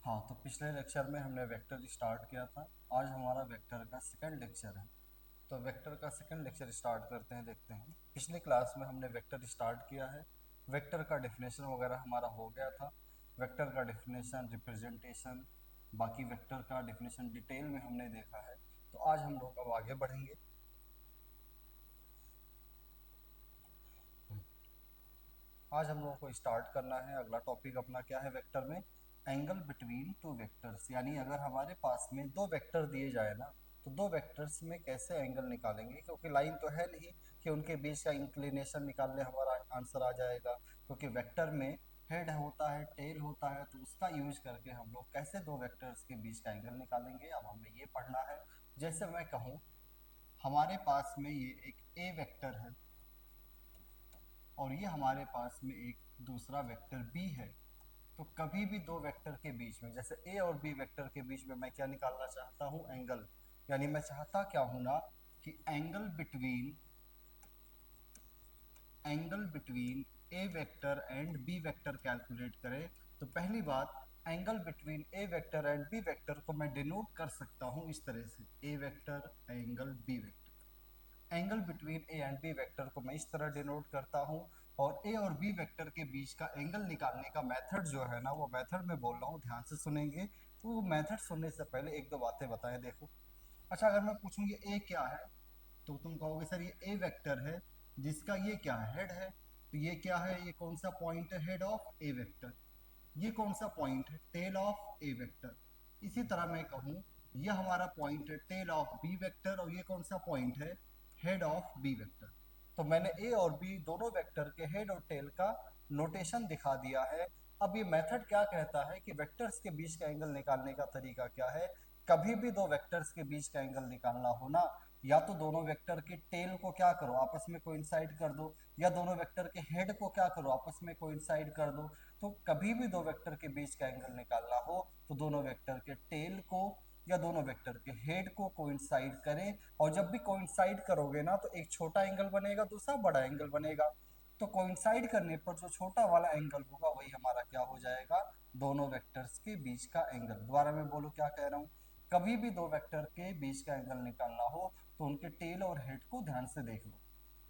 हाँ, तो पिछले लेक्चर में हमने वेक्टर स्टार्ट किया था। आज हमारा वेक्टर का सेकंड लेक्चर है। तो वेक्टर का सेकंड लेक्चर स्टार्ट करते हैं, देखते हैं। पिछली क्लास में हमने वेक्टर स्टार्ट किया है। वेक्टर का डेफिनेशन वगैरह हमारा हो गया था। वेक्टर का डेफिनेशन, रिप्रेजेंटेशन, बाकी वेक्टर का डेफिनेशन डिटेल में हमने देखा है। तो आज हम लोग अब आगे बढ़ेंगे। आज हम लोगों को स्टार्ट करना है। अगला टॉपिक अपना क्या है वेक्टर में? Angle between two vectors. यानी अगर हमारे पास में दो वेक्टर दिए जाए ना, तो दो वेक्टर्स में कैसे एंगल निकालेंगे, क्योंकि लाइन तो है नहीं कि उनके बीच का इंक्लिनेशन निकालने हमारा आंसर आ जाएगा। क्योंकि वेक्टर में हेड होता है, टेल होता है, तो उसका यूज करके हम लोग कैसे दो वेक्टर्स के बीच का एंगल निकालेंगे, अब हमें ये पढ़ना है। जैसे मैं कहूँ, हमारे पास में ये एक ए वेक्टर है और ये हमारे पास में एक दूसरा वेक्टर बी है। तो कभी भी दो वेक्टर के बीच में, जैसे ए और बी वेक्टर के बीच में, मैं क्या निकालना चाहता हूँ? एंगल। यानी मैं चाहता क्या हूँ ना, कि angle between a vector and b vector calculate करें। तो पहली बात, angle between a vector and b vector को मैं डिनोट कर सकता हूँ इस तरह से, a vector angle b vector. Angle between a and b vector को मैं इस तरह डिनोट करता हूँ। और ए और बी वेक्टर के बीच का एंगल निकालने का मेथड जो है ना, वो मेथड मैं बोल रहा हूँ, ध्यान से सुनेंगे। तो वो मेथड सुनने से पहले एक दो बातें बताएं, देखो। अच्छा, अगर मैं पूछूँ ये ए क्या है, तो तुम कहोगे सर ये ए वेक्टर है जिसका ये क्या है, हेड है। तो ये क्या है, ये कौन सा पॉइंट है? Head of a vector. ये कौन सा पॉइंट है? Tail of a vector. इसी तरह मैं कहूँ, ये हमारा पॉइंट है टेल ऑफ बी वेक्टर, और ये कौन सा पॉइंट है? Head of b vector. तो मैंने ए और बी दोनों वेक्टर के हेड और टेल का नोटेशन दिखा दिया है। अब ये मेथड क्या कहता है कि वेक्टर्स के बीच का एंगल निकालने का तरीका क्या है? कभी भी दो वेक्टर्स के बीच का एंगल निकालना हो ना, या तो दोनों वेक्टर के टेल को क्या करो, आपस में कोइंसाइड कर दो, या दोनों वेक्टर के हेड को क्या करो, आपस में कोइंसाइड कर दो। तो कभी भी दो वेक्टर के बीच का एंगल निकालना हो, तो दोनों वेक्टर के टेल को या दोनों वेक्टर के हेड को कोइंसाइड करें। और जब भी कोइंसाइड करोगे ना, तो एक छोटा एंगल बनेगा, दूसरा बड़ा एंगल बनेगा। तो कोइंसाइड करने पर जो छोटा वाला एंगल होगा, वही हमारा क्या हो जाएगा? दोनों वेक्टर्स के बीच का एंगल। दोबारा मैं बोलो क्या कह रहा हूँ। कभी भी दो वेक्टर के बीच का एंगल निकालना हो, तो उनके टेल और हेड को ध्यान से देख लो।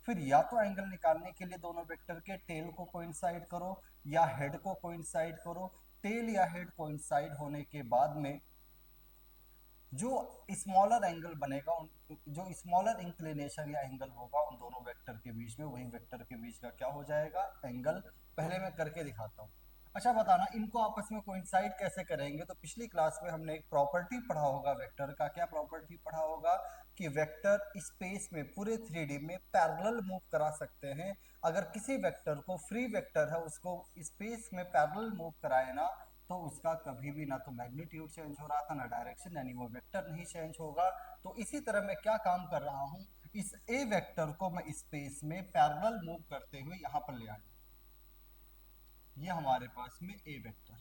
फिर या तो एंगल निकालने के लिए दोनों वेक्टर के टेल को कोइंसाइड करो, या हेड को कोइंसाइड करो। टेल या हेड कोइंसाइड होने के बाद में जो स्मॉलर एंगल बनेगा, जो स्मॉलर इंक्लिनेशन या एंगल होगा उन दोनों वेक्टर के बीच में, वही वेक्टर के बीच का क्या हो जाएगा? एंगल। पहले मैं करके दिखाता हूँ। अच्छा बताना, इनको आपस में कोइंसाइड कैसे करेंगे? तो पिछली क्लास में हमने एक प्रॉपर्टी पढ़ा होगा वेक्टर का। क्या प्रॉपर्टी पढ़ा होगा? कि वेक्टर स्पेस में पूरे 3D में पैरेलल मूव करा सकते हैं। अगर किसी वेक्टर को, फ्री वेक्टर है, उसको स्पेस में पैरेलल मूव कराए ना, तो उसका कभी भी ना तो मैग्नीट्यूड चेंज हो रहा था, ना डायरेक्शन, यानी वो वेक्टर नहीं चेंज होगा। तो इसी तरह मैं क्या काम कर रहा हूँ, इस ए वेक्टर को मैं स्पेस में पैरेलल मूव करते हुए यहाँ पर ले आया। ये हमारे पास में ए वेक्टर।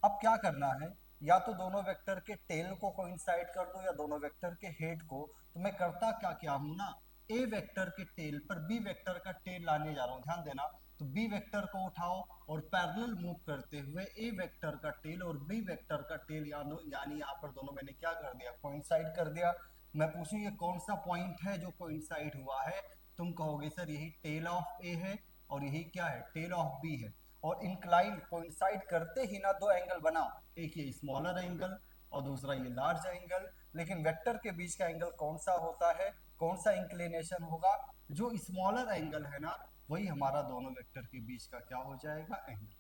अब क्या करना है, या तो दोनों वेक्टर के टेल को कोइंसाइड कर दो, या दोनों वेक्टर के हेड को। तो मैं करता क्या क्या हूं ना, ए वेक्टर के टेल पर बी वेक्टर का टेल लाने जा रहा हूं, ध्यान देना। तो बी वेक्टर को उठाओ और पैरेलल मूव करते हुए ए वेक्टर का टेल और बी वेक्टर का टेल, यानी यहाँ पर दोनों मैंने क्या कर दिया? कोइंसाइड कर दिया। मैं पूछूं ये कौन सा पॉइंट है जो कोइंसाइड हुआ है? तुम कहोगे सर यही टेल ऑफ ए है, और यही क्या है? टेल ऑफ बी है। और इंक्लाइन कोइंसाइड करते ही ना दो एंगल बना, एक ये स्मॉलर एंगल और दूसरा ये लार्ज एंगल। लेकिन वेक्टर के बीच का एंगल कौन सा होता है? कौन सा इंक्लिनेशन होगा? जो स्मॉलर एंगल है ना, वही हमारा दोनों वेक्टर के बीच का क्या हो जाएगा? एंगल।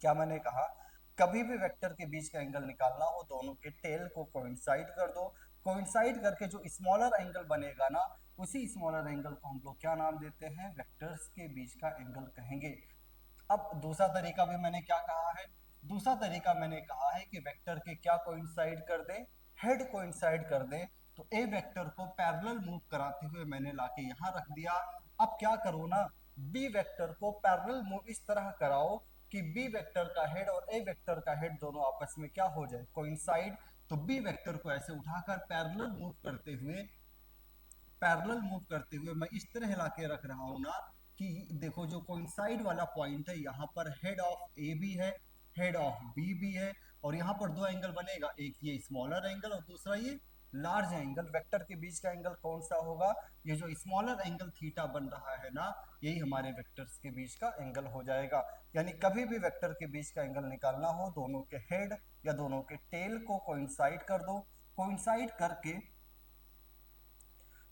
क्या मैंने कहा? कभी भी वेक्टर के बीच का एंगल निकालना हो, दोनों के टेल को कोइंसाइड कर दो। कोइंसाइड करके जो स्मॉलर एंगल बनेगा ना, उसी स्मॉलर एंगल को हम लोग क्या नाम देते हैं? वेक्टर्स के बीच का एंगल कहेंगे। अब दूसरा तरीका भी मैंने क्या कहा है? दूसरा तरीका मैंने कहा है कि वेक्टर के क्या कोइंसाइड कर दें? हेड कोइंसाइड कर दें। तो ए वेक्टर को पैरेलल मूव कराते हुए मैंने लाके यहाँ रख दिया। अब क्या करो ना, बी वेक्टर को पैरेलल मूव इस तरह कराओ कि बी वेक्टर का हेड और ए वेक्टर का हेड दोनों आपस में क्या हो जाए? कोइंसाइड। तो बी वेक्टर को ऐसे उठाकर पैरेलल मूव करते हुए मैं इस तरह हिला के रख रहा हूं ना, कि देखो जो कोइंसाइड वाला पॉइंट है, यहाँ पर हेड ऑफ ए भी है हेड ऑफ बी भी है, और यहाँ पर दो एंगल बनेगा, एक ये स्मॉलर एंगल और दूसरा ये लार्ज एंगल। वेक्टर के बीच का एंगल कौन सा होगा? ये जो स्मॉलर एंगल थीटा बन रहा है ना, यही हमारे वेक्टर्स के बीच का एंगल हो जाएगा। यानी कभी भी वेक्टर के बीच का एंगल निकालना हो, दोनों के हेड या दोनों के टेल को कोइंसाइड कर दो। कोइंसाइड करके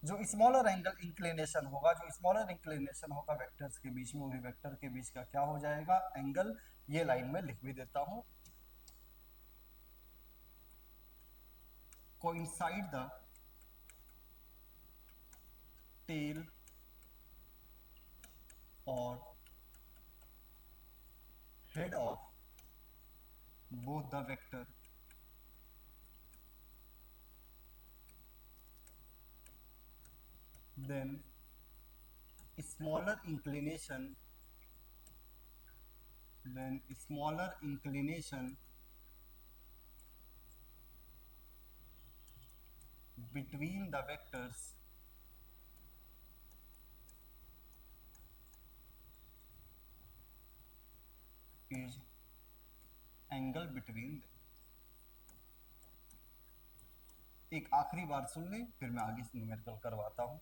जो स्मॉलर एंगल इंक्लिनेशन होगा, जो स्मॉलर इंक्लिनेशन होगा वेक्टर्स के बीच में, वो भी वेक्टर के बीच का क्या हो जाएगा? एंगल। ये लाइन में लिख भी देता हूं, कोइंसाइड द टेल और head of both the vector then smaller inclination smaller inclination between the vectors is angle between them। एक आखिरी बार सुन लें, फिर मैं आगे से न्यूमेरिकल करवाता हूँ।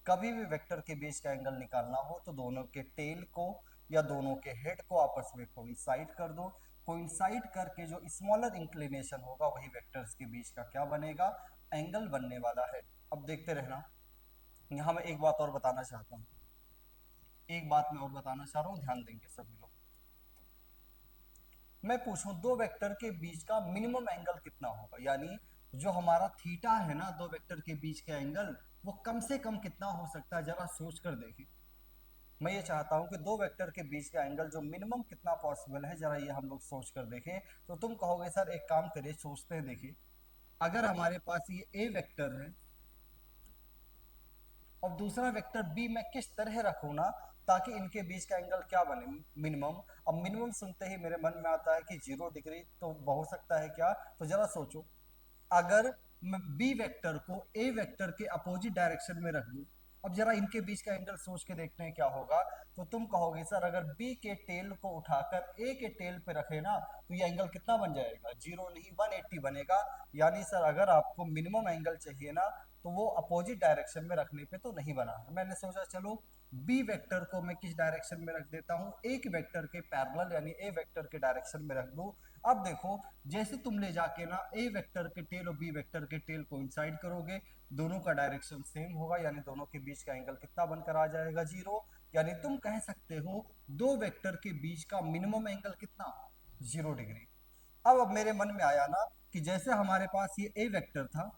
कभी भी वेक्टर के बीच का एंगल निकालना हो तो दोनों के टेल को या दोनों के हेड को आपस में कोइंसाइड कर दो। कोइंसाइड करके जो स्मॉलर इंक्लिनेशन होगा वही वेक्टर्स के बीच का क्या बनेगा? एंगल बनने वाला है। अब देखते रहना। यहाँ मैं एक बात और बताना चाहता हूँ, एक बात मैं और बताना चाह रहा हूँ, ध्यान देंगे सभी लोग। मैं पूछूं दो वेक्टर के बीच का मिनिमम एंगल कितना होगा, यानी जो हमारा थीटा है ना, दो वेक्टर के बीच का एंगल, वो कम से कम कितना हो सकता है? जरा सोच कर देखें। मैं ये चाहता हूं कि दो वेक्टर के बीच का एंगल जो मिनिमम कितना पॉसिबल है, जरा ये हम लोग सोच कर देखें। तो तुम कहोगे सर एक काम करिए, सोचते हैं, देखिए। अगर हमारे पास ये ए वेक्टर है और दूसरा वेक्टर बी, मैं किस तरह रखूं ना ताकि इनके बीच का एंगल क्या बने? मिनिमम। अब मिनिमम सुनते ही मेरे मन में आता है कि 0 डिग्री, तो हो सकता है क्या? तो जरा सोचो, अगर मैं बी वेक्टर को ए वेक्टर के अपोजिट डायरेक्शन में रख दूं, अब जरा इनके बीच का एंगल सोच के देखते हैं क्या होगा। तो तुम कहोगे सर अगर बी के टेल को उठाकर ए के टेल पे रखे ना, तो ये एंगल कितना बन जाएगा? 0 नहीं, 180 बनेगा। यानी सर अगर आपको मिनिमम एंगल चाहिए ना, तो वो अपोजिट डायरेक्शन में रखने पे तो नहीं बना है। मैंने सोचा चलो बी वेक्टर को मैं किस डायरेक्शन में रख देता हूँ? एक वेक्टर के पैरेलल, यानी ए वेक्टर के डायरेक्शन में रख दूं। अब देखो, जैसे तुम ले जाके ना ए वेक्टर के टेल और बी वेक्टर के टेल को इंसाइड करोगे, दोनों का डायरेक्शन सेम होगा, यानी दोनों के बीच का एंगल कितना बनकर आ जाएगा? 0। यानी तुम कह सकते हो दो वेक्टर के बीच का मिनिमम एंगल कितना? 0 डिग्री। अब मेरे मन में आया ना कि जैसे हमारे पास ये ए वेक्टर था,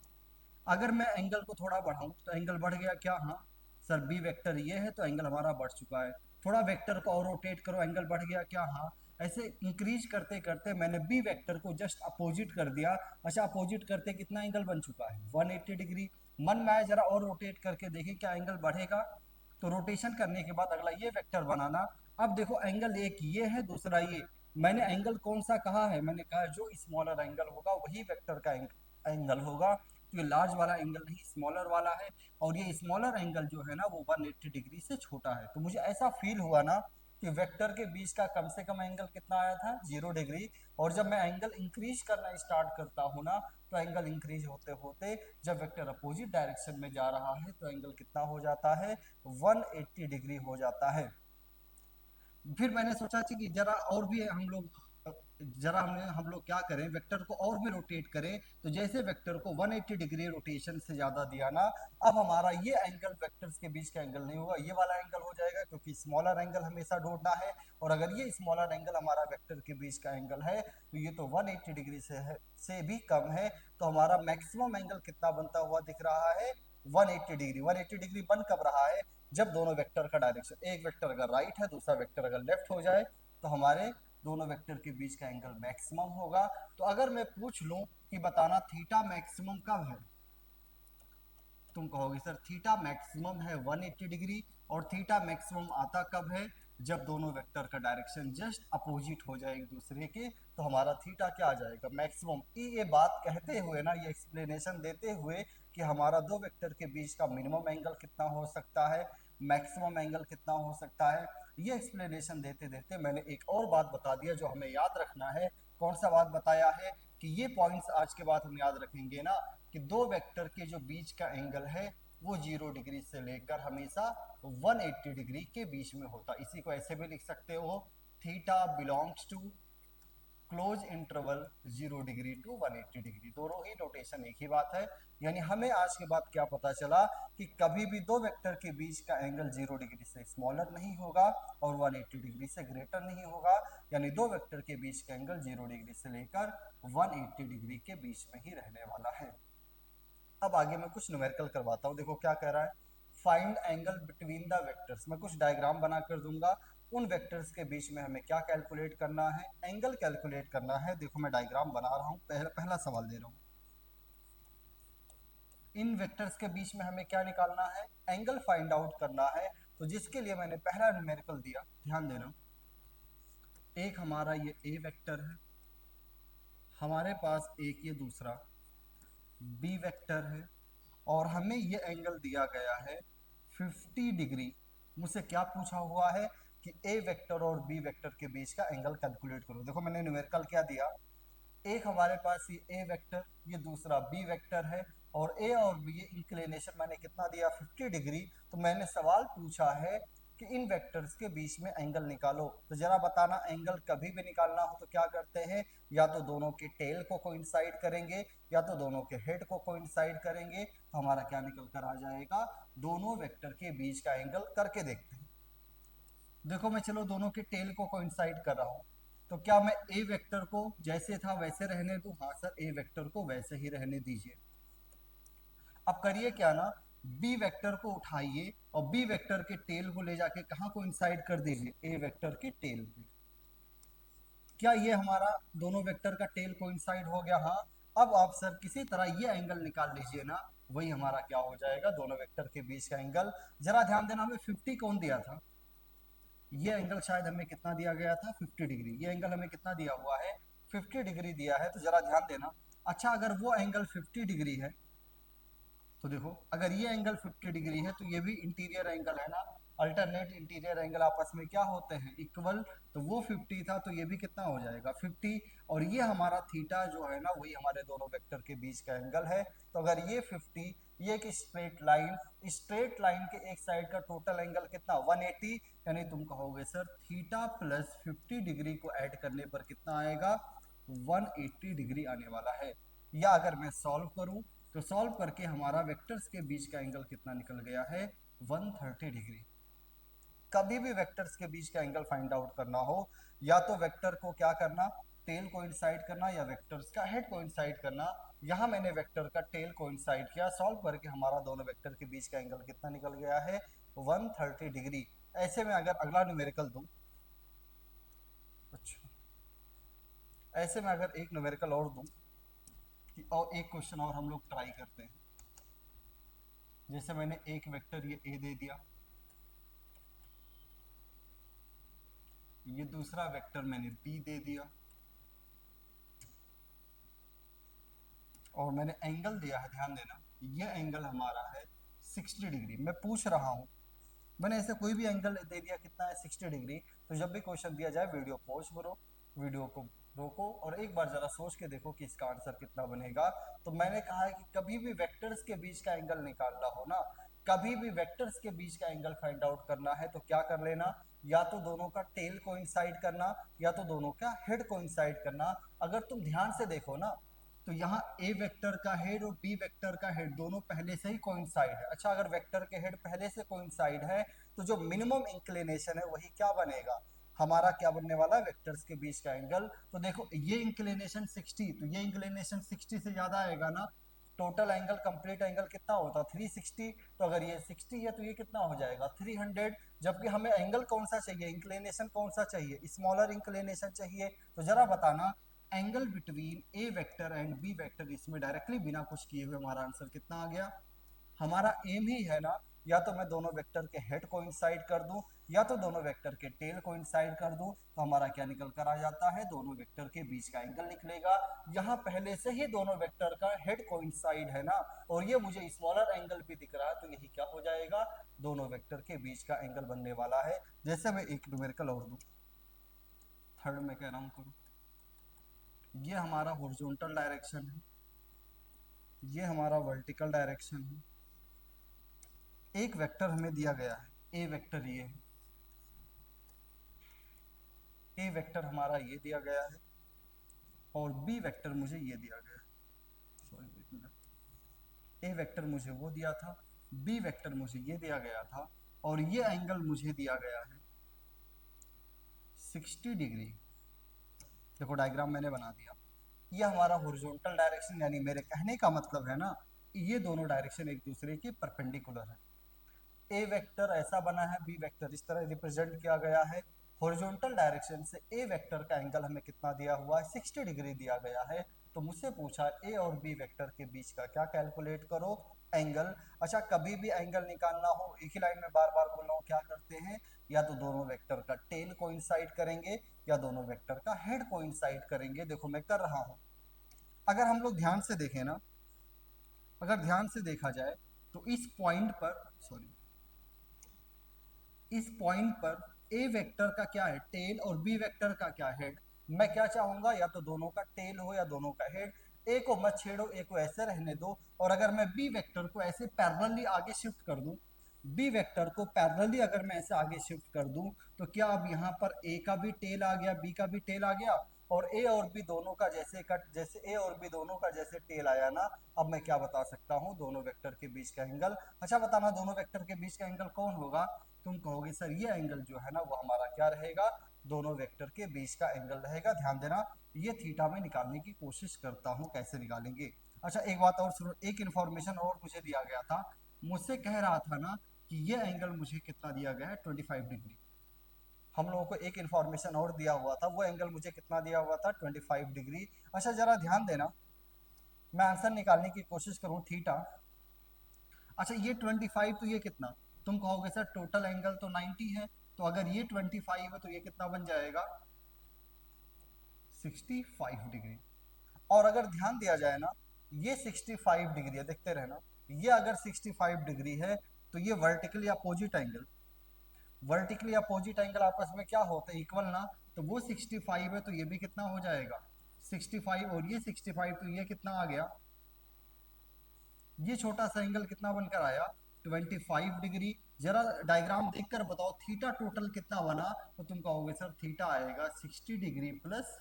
अगर मैं एंगल को थोड़ा बढ़ाऊं तो एंगल बढ़ गया क्या? हाँ सर, बी वेक्टर ये है तो एंगल हमारा बढ़ चुका है। थोड़ा वेक्टर को और रोटेट करो, एंगल बढ़ गया क्या? हाँ। ऐसे इंक्रीज करते करते मैंने बी वेक्टर को जस्ट अपोजिट कर दिया। अच्छा, अपोजिट करते कितना एंगल बन चुका है? 180 डिग्री। मन में आया जरा और रोटेट करके देखें क्या एंगल बढ़ेगा। तो रोटेशन करने के बाद अगला ये वेक्टर बनाना। अब देखो एंगल एक ये है, दूसरा ये। मैंने एंगल कौन सा कहा है? मैंने कहा जो स्मॉलर एंगल होगा वही वेक्टर का एंगल होगा। तो ये लार्ज वाला एंगल नहीं, स्मॉलर वाला है। और ये स्मॉलर एंगल जो है ना, वो 180 डिग्री से छोटा है। तो मुझे ऐसा फील हुआ ना कि वेक्टर के बीच का कम से कम एंगल कितना आया था? 0 डिग्री। और जब मैं एंगल इंक्रीज करना स्टार्ट करता हूँ ना, तो एंगल इंक्रीज होते होते जब वेक्टर अपोजिट डायरेक्शन में जा रहा है तो एंगल कितना हो जाता है? 180 डिग्री हो जाता है। फिर मैंने सोचा कि जरा और भी हम लोग हम लोग क्या करें, वेक्टर को और भी रोटेट करें। तो जैसे वेक्टर को 180 डिग्री रोटेशन से ज्यादा दिया ना, अब हमारा ये एंगल वेक्टर्स के बीच का एंगल नहीं होगा, ये वाला एंगल हो जाएगा, क्योंकि स्मॉलर एंगल हमेशा ढूंढना है। और अगर ये स्मॉलर एंगल हमारा वेक्टर के बीच का एंगल है, तो ये तो 180 डिग्री से भी कम है। तो हमारा मैक्सिमम एंगल कितना बनता हुआ दिख रहा है? 180 डिग्री। 180 डिग्री बन कब रहा है? जब दोनों वेक्टर का डायरेक्शन, एक वेक्टर अगर राइट है दूसरा वेक्टर अगर लेफ्ट हो जाए, तो हमारे दोनों वेक्टर के बीच का एंगल मैक्सिमम होगा। तो अगर मैं पूछ लूं कि बताना थीटा मैक्सिमम कब है, तुम कहोगे सर थीटा मैक्सिमम है 180 डिग्री। और थीटा मैक्सिमम आता कब है? जब दोनों वेक्टर का डायरेक्शन जस्ट अपोजिट हो जाए एक दूसरे के, तो हमारा थीटा क्या आ जाएगा? मैक्सिमम। ये बात कहते हुए ना, ये एक्सप्लेनेशन देते हुए कि हमारा दो वेक्टर के बीच का मिनिमम एंगल कितना हो सकता है, मैक्सिमम एंगल कितना हो सकता है, ये एक्सप्लेनेशन देते देते मैंने एक और बात बता दिया जो हमें याद रखना है। कौन सा बात बताया है कि ये पॉइंट्स आज के बाद हम याद रखेंगे ना, कि दो वेक्टर के जो बीच का एंगल है वो 0 डिग्री से लेकर हमेशा 180 डिग्री के बीच में होता। इसी को ऐसे भी लिख सकते हो, theta belongs to close interval 0 degree to 180 degree. दोनों ही नोटेशन एक ही बात है। यानी हमें आज के बाद क्या पता चला कि कभी भी दो वेक्टर के बीच का एंगल 0 डिग्री से स्मॉलर नहीं होगा और 180 डिग्री से ग्रेटर नहीं होगा। यानी दो वेक्टर के बीच का एंगल 0 डिग्री से लेकर 180 डिग्री के बीच में ही रहने वाला है। अब आगे मैं कुछ न्यूमेरिकल करवाता हूँ। देखो क्या कह रहा है, find angle between the vectors. मैं कुछ डायग्राम बना कर दूंगा, उन वेक्टर्स के बीच में हमें क्या कैलकुलेट करना है, एंगल कैलकुलेट करना है। देखो मैं डायग्राम बना रहा हूँ, पहला सवाल दे रहा हूँ। इन वेक्टर्स के बीच में हमें क्या निकालना है, एंगल फाइंड आउट करना है। तो जिसके लिए मैंने पहला न्यूमेरिकल दिया, ध्यान देना। एक हमारा ये ए वेक्टर है, हमारे पास एक ये दूसरा बी वेक्टर है, और हमें ये एंगल दिया गया है 50 डिग्री। मुझसे क्या पूछा हुआ है कि ए वेक्टर और बी वेक्टर के बीच का एंगल कैलकुलेट करो। देखो मैंने न्यूमेरिकल क्या दिया, एक हमारे पास ये ए वेक्टर, ये दूसरा बी वेक्टर है, और ए और बी ये इंक्लिनेशन मैंने कितना दिया 50 डिग्री। तो मैंने सवाल पूछा है कि इन वेक्टर्स के बीच में एंगल निकालो। तो जरा बताना, एंगल कभी भी निकालना हो तो क्या करते हैं, या तो दोनों के टेल को कोइंसाइड करेंगे या तो दोनों के हेड को कोइंसाइड करेंगे। तो हमारा क्या निकल कर आ जाएगा, दोनों वेक्टर के बीच का एंगल करके देखते हैं। देखो मैं चलो दोनों के टेल को कोइंसाइड कर रहा हूं, तो क्या मैं ए वेक्टर को जैसे था वैसे रहने दूं? हाँ सर, ए वेक्टर को वैसे ही रहने दीजिए। अब करिए क्या ना, बी वेक्टर को उठाइए और बी वेक्टर के टेल को ले जाके कहाँ को इंसाइड कर दीजिए, ए वेक्टर के टेल पे। क्या ये हमारा दोनों वेक्टर का टेल कोइंसाइड हो गया? हाँ। अब आप सर किसी तरह ये एंगल निकाल लीजिए ना, वही हमारा क्या हो जाएगा, दोनों वेक्टर के बीच का एंगल। जरा ध्यान देना, हमें 50 कौन दिया था, ये एंगल शायद हमें कितना दिया गया था 50 डिग्री। ये एंगल हमें कितना दिया हुआ है, 50 डिग्री दिया है। तो जरा ध्यान देना, अच्छा अगर वो एंगल 50 डिग्री है तो देखो, अगर ये एंगल 50 डिग्री है तो ये भी इंटीरियर एंगल है ना, अल्टरनेट इंटीरियर एंगल आपस में क्या होते हैं, इक्वल। तो वो 50 था तो ये भी कितना हो जाएगा 50, और ये हमारा थीटा जो है ना वही हमारे दोनों वेक्टर के बीच का एंगल है। तो अगर ये 50, ये एक स्ट्रेट लाइन के एक साइड का टोटल एंगल कितना 180, यानी तुम कहोगे सर थीटा प्लस 50 डिग्री को ऐड करने पर कितना आएगा, 180 डिग्री आने वाला है। या अगर मैं सॉल्व करूं तो सॉल्व करके हमारा वेक्टर्स के बीच का एंगल कितना निकल गया है, 130 डिग्री। कभी भी वेक्टर्स के बीच का एंगल फाइंड आउट करना हो, या तो वेक्टर को क्या करना, टेल को इंसाइड करना, या वेक्टर्स का हेड को इंसाइड करना। यहां मैंने वेक्टर का टेल को इंसाइड किया, सॉल्व करके हमारा दोनों वेक्टर के बीच का एंगल कितना निकल गया है, 130 डिग्री। ऐसे में अगर अगला न्यूमेरिकल दूं, अच्छा ऐसे में अगर एक न्यूमेरिकल और दूं, और एक क्वेश्चन और हम लोग ट्राई करते हैं। जैसे मैंने एक वेक्टर ये ए दे दिया, ये दूसरा वेक्टर मैंने बी दे दिया, और मैंने एंगल दिया है, ध्यान देना ये एंगल हमारा है 60 डिग्री। मैं पूछ रहा हूँ, मैंने ऐसे कोई भी एंगल दे दिया कितना है 60 डिग्री। तो जब भी क्वेश्चन दिया जाए वीडियो पॉज करो, वीडियो को रोको और एक बार जरा सोच के देखो कि इसका आंसर कितना बनेगा। तो मैंने कहा है कि कभी भी वेक्टर्स के बीच का एंगल निकालना हो ना, कभी भी वेक्टर्स के बीच का एंगल फाइंड आउट करना है तो क्या कर लेना, या तो दोनों का टेल को इंसाइड करना या तो दोनों का हेड को इंसाइड करना। अगर तुम ध्यान से देखो ना, तो यहाँ ए वेक्टर का हेड और बी वेक्टर का हेड दोनों पहले से ही कोइंसाइड है। अच्छा अगर वेक्टर के हेड पहले से कोइंसाइड है तो जो मिनिमम इंक्लिनेशन है वही क्या बनेगा, हमारा क्या बनने वाला है, वेक्टर्स के बीच का एंगल। तो देखो ये इंक्लिनेशन 60, तो ये इंक्लिनेशन 60 से ज्यादा आएगा ना, टोटल एंगल कंप्लीट एंगल कितना होता है 360। तो अगर ये 60 है तो ये कितना हो जाएगा 300। जबकि हमें एंगल कौन सा चाहिए, इंक्लिनेशन कौन सा चाहिए, स्मॉलर इंक्लिनेशन चाहिए। तो जरा बताना, angle between a vector and b vector, इसमें डायरेक्टली बिना कुछ किए हुए हमारा आंसर कितना आ गया। हमारा एम ही है ना या तो मैं दोनों वेक्टर के हेड कोइंसाइड कर दूं या तो दोनों वेक्टर के टेल कोइंसाइड कर दूं, तो हमारा क्या निकल कर आ जाता है, दोनों वेक्टर के बीच का एंगल निकलेगा। यहाँ पहले से ही दोनों वेक्टर का हेड कोइंसाइड है ना, और ये मुझे स्मॉलर एंगल भी दिख रहा है, तो यही क्या हो जाएगा, दोनों वेक्टर के बीच का एंगल बनने वाला है। जैसे मैं एक न्यूमेरिकल और दूं, थर्ड में कह रहा हूं करूं, ये हमारा हॉरिजॉन्टल डायरेक्शन है, ये हमारा वर्टिकल डायरेक्शन है। एक वेक्टर हमें दिया गया है, ए वेक्टर ये है, ए वेक्टर हमारा ये दिया गया है, और बी वेक्टर मुझे ये दिया गया है, सॉरी एक मिनट, ए वेक्टर मुझे वो दिया था, बी वेक्टर मुझे ये दिया गया था, और ये एंगल मुझे दिया गया है 60 डिग्री। देखो डायग्राम मैंने बना दिया, ये हमारा हॉरिजॉन्टल डायरेक्शन, यानी मेरे कहने का मतलब है ना, ये दोनों डायरेक्शन एक दूसरे के परपेंडिकुलर है। ए वेक्टर ऐसा बना है, बी वेक्टर इस तरह रिप्रेजेंट किया गया है। हॉरिजॉन्टल डायरेक्शन से ए वेक्टर का एंगल हमें कितना दिया हुआ है, 60 डिग्री दिया गया है। तो मुझसे पूछा ए और बी वेक्टर के बीच का क्या कैलकुलेट करो, एंगल। अच्छा, कभी भी एंगल निकालना हो, एक ही लाइन में बार बार बोल रहा हूँ, क्या करते हैं, या तो दोनों वेक्टर का टेल कोइंसाइड करेंगे या दोनों वेक्टर का हेड कोइंसाइड करेंगे। देखो मैं कर रहा हूँ, अगर हम लोग ध्यान से देखें ना, अगर ध्यान से देखा जाए तो इस पॉइंट पर, सॉरी, इस पॉइंट पर ए वेक्टर का क्या है, टेल, और बी वेक्टर का क्या, हेड। मैं क्या चाहूंगा, या तो दोनों का टेल हो या दोनों का हेड। ए को मत छेड़ो, ए को ऐसे रहने दो, और अगर मैं बी वेक्टर को ऐसे पैरेलली आगे शिफ्ट कर दूं, बी वेक्टर को पैरेलली अगर मैं ऐसे आगे शिफ्ट कर दूं, तो क्या अब यहाँ पर ए का भी टेल आ गया, बी का भी टेल आ गया, और ए और बी दोनों का जैसे कट, जैसे ए और बी दोनों का जैसे टेल आया ना, अब मैं क्या बता सकता हूँ, दोनों वेक्टर के बीच का एंगल। अच्छा बताना, दोनों वेक्टर के बीच का एंगल कौन होगा। तुम कहोगे सर ये एंगल जो है ना वो हमारा क्या रहेगा, दोनों वेक्टर के बीच का एंगल रहेगा। ध्यान देना, ये थीटा में निकालने की कोशिश करता हूँ, कैसे निकालेंगे। अच्छा एक बात और सुनो, एक इन्फॉर्मेशन और मुझे दिया गया था, मुझसे कह रहा था ना कि ये एंगल मुझे कितना दिया गया है, 25 डिग्री। हम लोगों को एक इन्फॉर्मेशन और दिया हुआ था, वो एंगल मुझे कितना दिया हुआ था, 25 डिग्री। अच्छा जरा ध्यान देना, मैं आंसर निकालने की कोशिश करूँ, थीटा। अच्छा ये 25, तो ये कितना, तुम कहोगे सर टोटल एंगल तो 90 है, तो अगर ये 25 है तो ये कितना बन जाएगा, 65 डिग्री। और अगर ध्यान दिया जाए ना, ये 65 डिग्री है, देखते रहना, ये अगर 65 डिग्री है तो ये vertically opposite angle, vertically opposite angle आपस में क्या होते हैं, इक्वल ना। तो वो 65 है तो ये भी कितना हो जाएगा, 65, और ये 65, तो ये कितना आ गया, ये छोटा सा एंगल कितना बनकर आया, 25 डिग्री। जरा डायग्राम देखकर बताओ थीटा टोटल कितना बना, तो तुम कहोगे सर थीटा आएगा 60 डिग्री प्लस,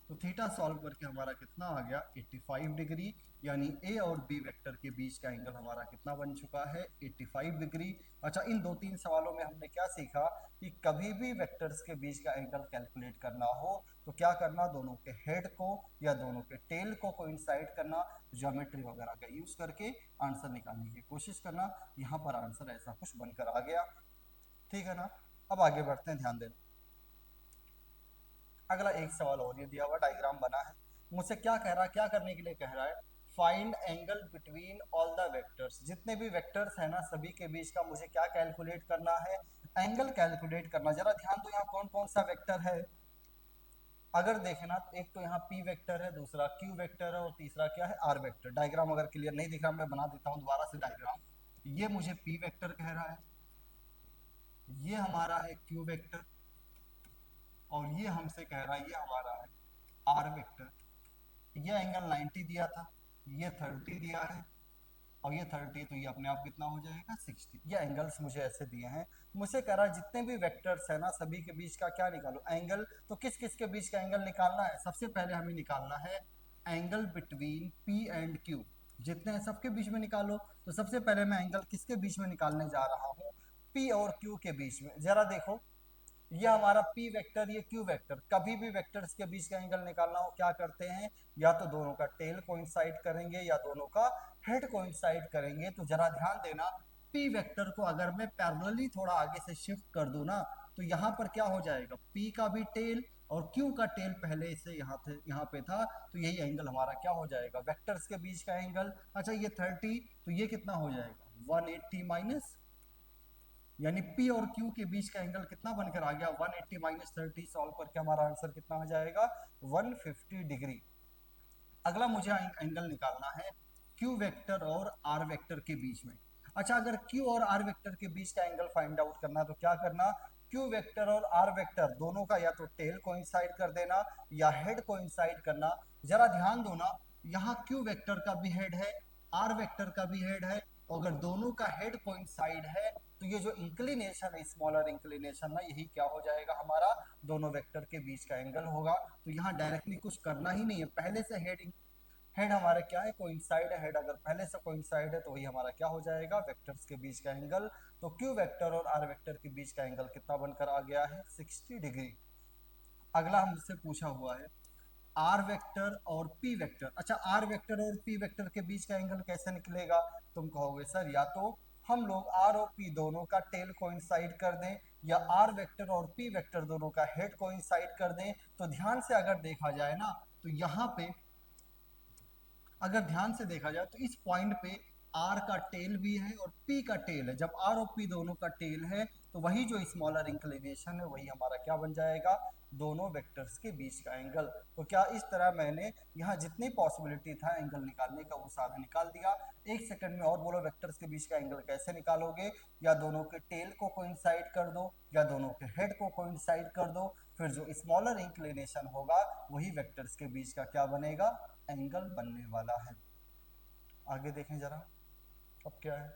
तो थीटा सॉल्व करके हमारा कितना आ गया, 85 डिग्री। यानी ए और बी वेक्टर के बीच का एंगल हमारा कितना बन चुका है, 85 डिग्री। अच्छा इन दो तीन सवालों में हमने क्या सीखा, कि कभी भी वेक्टर्स के बीच का एंगल कैलकुलेट करना हो तो क्या करना, दोनों के हेड को या दोनों के टेल को कोइंसाइड करना, ज्योमेट्री वगैरह का यूज करके आंसर निकालने की कोशिश करना। यहाँ पर आंसर ऐसा कुछ बनकर आ गया, ठीक है ना। अब आगे बढ़ते हैं, ध्यान देना। अगला एक सवाल और ये दिया हुआ डायग्राम बना है, मुझसे क्या कह रहा है, क्या करने के लिए कह रहा है, find angle between all the vectors. जितने भी वेक्टर्स है ना सभी के बीच का मुझे क्या कैलकुलेट करना है, एंगल कैलकुलेट करना। जरा ध्यान दो यहाँ कौन कौन सा वेक्टर है, अगर देखे ना तो एक तो यहाँ पी वेक्टर है, दूसरा क्यू वेक्टर है, और तीसरा क्या है, आर वेक्टर। डायग्राम अगर क्लियर नहीं दिख रहा मैं बना देता हूँ दोबारा से डायग्राम। ये मुझे पी वेक्टर कह रहा है, ये हमारा है क्यू वेक्टर, और ये हमसे कह रहा है, ये हमारा है आर वेक्टर। ये एंगल 90 दिया था, ये 30 दिया है, और ये 30, तो ये अपने आप कितना हो जाएगा, 60। ये एंगल्स मुझे ऐसे दिए हैं। मुझसे कह रहा है जितने भी वेक्टर्स है ना सभी के बीच का क्या निकालो, एंगल। तो किस किस के बीच का एंगल निकालना है, सबसे पहले हमें निकालना है angle between P and Q. जितने हैं सबके बीच में निकालो, तो सबसे पहले मैं एंगल किसके बीच में निकालने जा रहा हूँ, पी और क्यू के बीच में। जरा देखो, ये हमारा p वेक्टर, ये q वेक्टर, कभी भी वेक्टर्स के बीच का एंगल निकालना हो क्या करते हैं, या तो दोनों का टेल कोइंसाइड करेंगे या दोनों का हेड कोइंसाइड करेंगे। तो जरा ध्यान देना, p वेक्टर को अगर मैं पैरेलली थोड़ा आगे से शिफ्ट कर दूं ना, तो यहाँ पर क्या हो जाएगा, p का भी टेल और q का टेल पहले से यहाँ पे था, तो यही एंगल हमारा क्या हो जाएगा, वेक्टर्स के बीच का एंगल। अच्छा ये 30, तो ये कितना हो जाएगा 180 माइनस, यानी P और Q के बीच का एंगल कितना बनकर आ गया 180 माइनस 30। सॉल्व करके हमारा आंसर कितना आ जाएगा 150 डिग्री। अगला मुझे एंगल निकालना है Q वेक्टर और R वेक्टर के बीच में। अच्छा, अगर Q और R वेक्टर के बीच का एंगल फाइंड आउट करना तो क्या करना, Q वेक्टर और R वेक्टर दोनों का या तो टेल कोइंसाइड कर देना या हेड कोइंसाइड करना। जरा ध्यान दो ना, यहाँ Q वेक्टर का भी हेड है, R वेक्टर का भी हेड है, और अगर दोनों का हेड कोइंसाइड है तो ये जो इंक्लिनेशन है, स्मॉलर इंक्लिनेशन ना, यही क्या हो जाएगा हमारा दोनों वेक्टर के बीच का एंगल होगा। तो यहाँ डायरेक्टली कुछ करना ही नहीं है, पहले से हेड हेड हमारा क्या है कोइंसाइड है, हेड अगर पहले से कोइंसाइड है तो वही हमारा क्या हो जाएगा वेक्टर्स के बीच का एंगल। तो क्यू वेक्टर और आर वेक्टर के बीच का एंगल कितना बनकर आ गया है 60 डिग्री। अगला हमसे पूछा हुआ है आर वेक्टर और पी वेक्टर। अच्छा, आर वेक्टर और पी वेक्टर के बीच का एंगल कैसे निकलेगा, तुम कहोगे सर या तो हम लोग आर और पी दोनों का टेल कोइंसाइड कर दें या आर वेक्टर और पी वेक्टर दोनों का हेड कोइंसाइड कर दें। तो ध्यान से अगर देखा जाए ना, तो यहाँ पे अगर ध्यान से देखा जाए तो इस पॉइंट पे आर का टेल भी है और पी का टेल है। जब आर और पी दोनों का टेल है तो वही जो स्मॉलर इंक्लिनेशन है वही हमारा क्या बन जाएगा दोनों वेक्टर्स के बीच का एंगल। तो क्या इस तरह मैंने यहाँ जितनी पॉसिबिलिटी था एंगल निकालने का वो सारा निकाल दिया। एक सेकंड में और बोलो वेक्टर्स के बीच का एंगल कैसे निकालोगे, या दोनों के टेल को कोइंसाइड कर दो या दोनों के हेड को कोइंसाइड कर दो, फिर जो स्मॉलर इंक्लिनेशन होगा वही वेक्टर्स के बीच का क्या बनेगा एंगल बनने वाला है। आगे देखें जरा अब क्या है।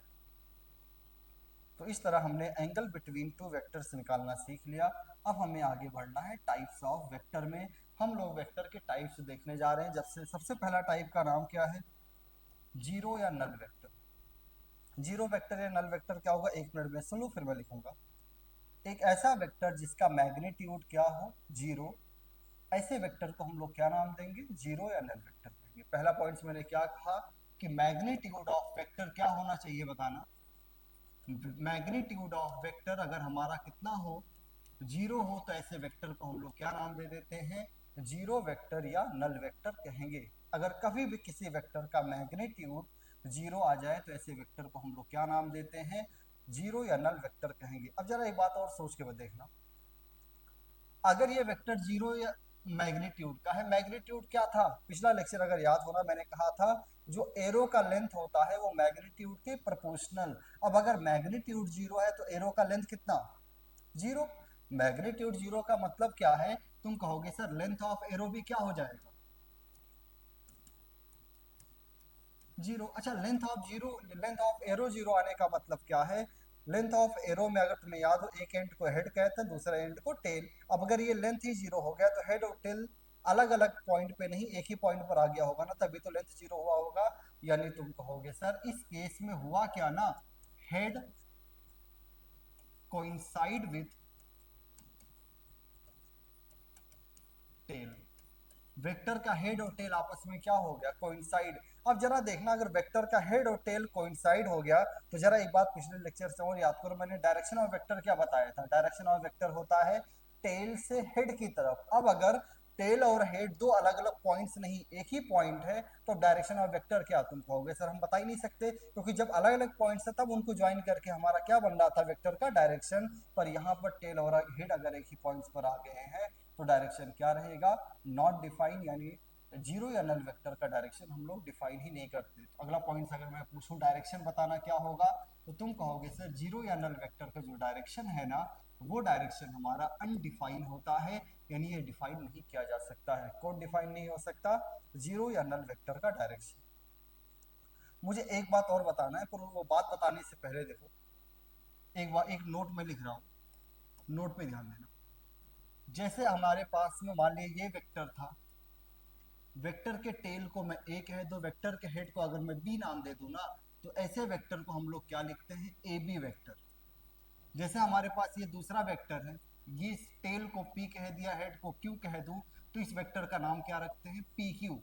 तो इस तरह हमने एंगल बिटवीन टू वेक्टर्स निकालना सीख लिया। अब हमें आगे बढ़ना है टाइप्स ऑफ वेक्टर में। हम लोग वेक्टर के टाइप्स देखने जा रहे हैं। जब से सबसे पहला टाइप का नाम क्या है, जीरो या नल वेक्टर। जीरो वेक्टर या नल वेक्टर क्या होगा, एक मिनट में सुन लो फिर मैं लिखूंगा। एक ऐसा वेक्टर जिसका मैग्नीट्यूड क्या हो जीरो, ऐसे वेक्टर को हम लोग क्या नाम देंगे जीरो या नल वेक्टर कहेंगे। पहला पॉइंट मैंने क्या कहा कि मैग्नीट्यूड ऑफ वेक्टर क्या होना चाहिए बताना। मैग्नीट्यूड ऑफ वेक्टर अगर हमारा कितना हो जीरो हो तो ऐसे वेक्टर को हम लोग क्या नाम दे देते हैं जीरो वेक्टर या नल वेक्टर कहेंगे। अगर कभी भी किसी वेक्टर का मैग्नीट्यूड जीरो आ जाए तो ऐसे वेक्टर को हम लोग क्या नाम देते हैं जीरो या नल वेक्टर कहेंगे। अब जरा एक बात और सोच के देखना, अगर ये वेक्टर जीरो या मैग्नीट्यूड का है, मैग्नीट्यूड क्या था पिछला लेक्चर अगर याद होना मैंने कहा था जो एरो का लेंथ होता है वो मैग्नीट्यूड के प्रोपोर्शनल। अब अगर मैग्नीट्यूड जीरो है तो एरो का लेंथ कितना जीरो। मैग्नीट्यूड जीरो का मतलब क्या है, तुम कहोगे सर लेंथ ऑफ एरो भी क्या हो जाएगा जीरो। अच्छा, length of zero, length of arrow zero आने का मतलब क्या है, लेंथ ऑफ एरो में अगर तुम्हें याद हो एक एंड को हेड कहते हैं दूसरे एंड को टेल। अब अगर ये लेंथ ही जीरो हो गया तो हेड और टेल अलग अलग पॉइंट पे नहीं एक ही पॉइंट पर आ गया होगा ना, तभी तो लेंथ जीरो हुआ होगा। यानी तुम कहोगे सर इस केस में हुआ क्या ना, head coincide with tail, vector का हेड और टेल आपस में क्या हो गया कोइंसाइड। अब जरा देखना अगर वेक्टर का हेड और टेल कोइंसाइड हो गया तो जरा एक बात पिछले लेक्चर से और याद करो, मैंने डायरेक्शन ऑफ वेक्टर क्या बताया था, डायरेक्शन ऑफ वेक्टर होता है टेल से हेड की तरफ। अब अगर टेल और हेड दो अलग अलग पॉइंट्स नहीं एक ही पॉइंट है तो डायरेक्शन ऑफ वेक्टर क्या, तुम कहोगे सर हम बता ही नहीं सकते क्योंकि जब अलग अलग पॉइंट्स है तब उनको ज्वाइन करके हमारा क्या बन रहा था वेक्टर का डायरेक्शन। पर यहाँ पर टेल और हेड अगर एक ही पॉइंट्स पर आ गए हैं तो डायरेक्शन क्या रहेगा नॉट डिफाइन, यानी जीरो या नल वेक्टर का डायरेक्शन हम लोग डिफाइन ही नहीं करते। तो अगला पॉइंट अगर मैं पूछूं डायरेक्शन बताना क्या होगा तो तुम कहोगे सर जीरो या नल वेक्टर का जो डायरेक्शन है ना वो डायरेक्शन हमारा अनडिफाइन होता है, यानी ये डिफाइन नहीं किया जा सकता है। कौन डिफाइन नहीं हो सकता, जीरो या नल वेक्टर का डायरेक्शन। मुझे एक बात और बताना है पर वो बात बताने से पहले देखो एक बार एक नोट में लिख रहा हूँ, नोट पे ध्यान देना। जैसे हमारे पास में मान लीजिए ये वेक्टर था, वेक्टर के टेल को मैं ए कह दो, वेक्टर के हेड को अगर मैं बी नाम दे दूं ना तो ऐसे वेक्टर को हम लोग क्या लिखते हैं ए बी वेक्टर। जैसे हमारे पास ये दूसरा वेक्टर है, ये टेल को पी कह दिया हेड को क्यू कह दूं तो इस वेक्टर का नाम क्या रखते हैं पी क्यू।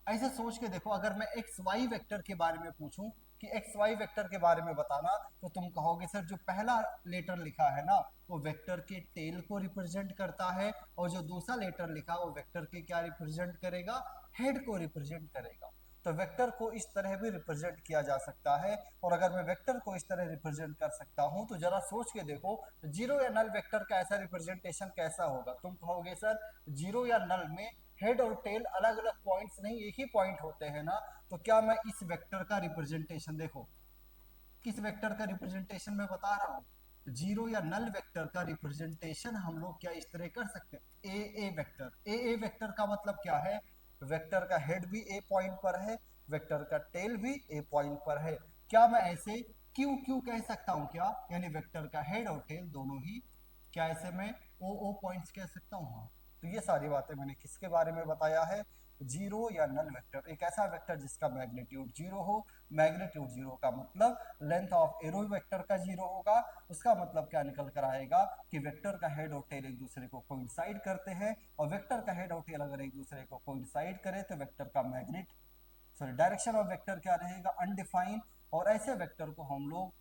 ऐसे सोच के देखो अगर मैं एक्स वाई वेक्टर के बारे में पूछूं कि एक्स वाई वेक्टर के बारे में बताना तो तुम कहोगे सर जो पहला लेटर लिखा है ना वो वेक्टर के टेल को रिप्रेजेंट करता है और जो दूसरा लेटर लिखा वो वेक्टर के क्या रिप्रेजेंट करेगा हेड को रिप्रेजेंट करेगा। तो वेक्टर को इस तरह भी रिप्रेजेंट किया जा सकता है। और अगर मैं वेक्टर को इस तरह रिप्रेजेंट कर सकता हूं तो जरा सोच के देखो, जीरो या नल वेक्टर का ऐसा रिप्रेजेंटेशन कैसा होगा। तुम कहोगे सर जीरो या नल में हेड और टेल अलग अलग पॉइंट्स नहीं एक ही पॉइंट होते हैं ना, तो क्या मैं इस वेक्टर का रिप्रेजेंटेशन, देखो किस वेक्टर का रिप्रेजेंटेशन मैं बता रहा हूँ, जीरो या नल वेक्टर का रिप्रेजेंटेशन हम लोग क्या इस तरह कर सकते हैं, ए वेक्टर। ए वेक्टर का मतलब क्या है, वेक्टर का हेड भी ए पॉइंट पर है, वेक्टर का टेल भी ए पॉइंट पर है। क्या मैं ऐसे क्यू क्यू कह सकता हूँ क्या, यानी वेक्टर का हेड और टेल दोनों ही, क्या ऐसे मैं ओ पॉइंट्स कह सकता हूँ। हाँ, तो ये सारी बातें मैंने किसके बारे में बताया है, जीरो या नल वेक्टर, एक ऐसा वेक्टर जिसका मैग्नीट्यूड जीरो हो। मैग्नीट्यूड जीरो का मतलब लेंथ ऑफ एरो वेक्टर का जीरो होगा। उसका मतलब क्या निकल कर आएगा कि वेक्टर का हेड और टेल एक दूसरे को कोइंसाइड करते हैं, और वेक्टर का हेड और टेल अगर एक दूसरे को कोइंसाइड करे तो वेक्टर का magnet sorry direction of vector क्या रहेगा, अनडिफाइंड। और ऐसे वेक्टर को हम लोग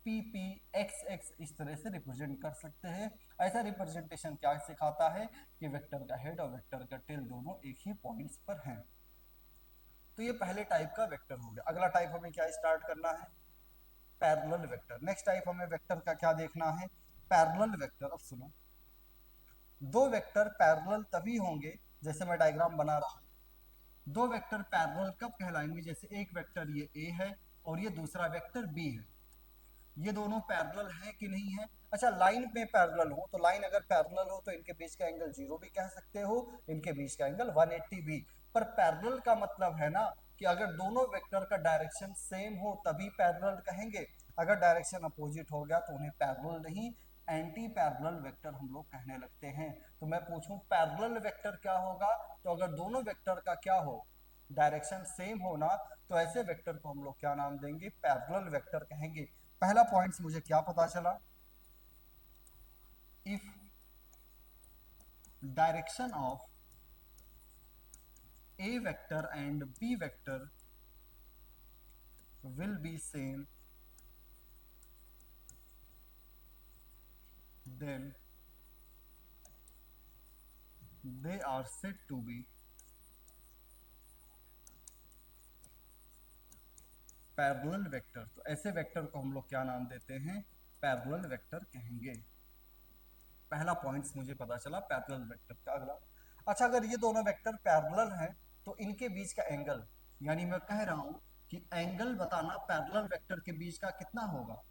पी पी एक्स एक्स इस तरह से रिप्रेजेंट कर सकते हैं। ऐसा रिप्रेजेंटेशन क्या सिखाता है कि वेक्टर का हेड और वेक्टर का टेल दोनों एक ही पॉइंट्स पर हैं। तो ये पहले टाइप का वेक्टर हो गया। अगला टाइप हमें क्या स्टार्ट करना है, पैरेलल वेक्टर। नेक्स्ट टाइप हमें वेक्टर का क्या देखना है, पैरेलल वेक्टर। अब सुनो, दो वेक्टर पैरेलल तभी होंगे, जैसे मैं डायग्राम बना रहा हूं, दो वेक्टर पैरेलल कब कहलाएंगे, जैसे एक वेक्टर ये ए है और ये दूसरा वेक्टर बी है, ये दोनों पैरेलल है कि नहीं है। अच्छा, लाइन में पैरेलल हो तो लाइन अगर पैरेलल हो तो इनके बीच का एंगल 0 भी कह सकते हो, इनके बीच का एंगल 180 भी। पर पैरेलल का मतलब है ना कि अगर दोनों वेक्टर का डायरेक्शन सेम हो तभी पैरेलल कहेंगे। अगर डायरेक्शन अपोजिट हो गया तो उन्हें पैरेलल नहीं, एंटी पैरेलल वेक्टर हम लोग कहने लगते हैं। तो मैं पूछूं पैरेलल वेक्टर क्या होगा, तो अगर दोनों वेक्टर का क्या हो, डायरेक्शन सेम होना, तो ऐसे वेक्टर को हम लोग क्या नाम देंगे, पैरेलल वेक्टर कहेंगे। पहला पॉइंट्स मुझे क्या पता चला, if direction of a vector and b vector will be same, then they are said to be parallel vector. तो ऐसे वेक्टर को हम लोग क्या नाम देते हैं, पैरेलल वेक्टर कहेंगे। पहला पॉइंट्स मुझे पता चला पैरेलल वेक्टर का। अगला, अच्छा अगर ये दोनों वेक्टर पैरेलल हैं तो इनके बीच का एंगल, यानी मैं कह रहा हूं कि एंगल बताना पैरेलल वेक्टर के बीच का कितना होगा।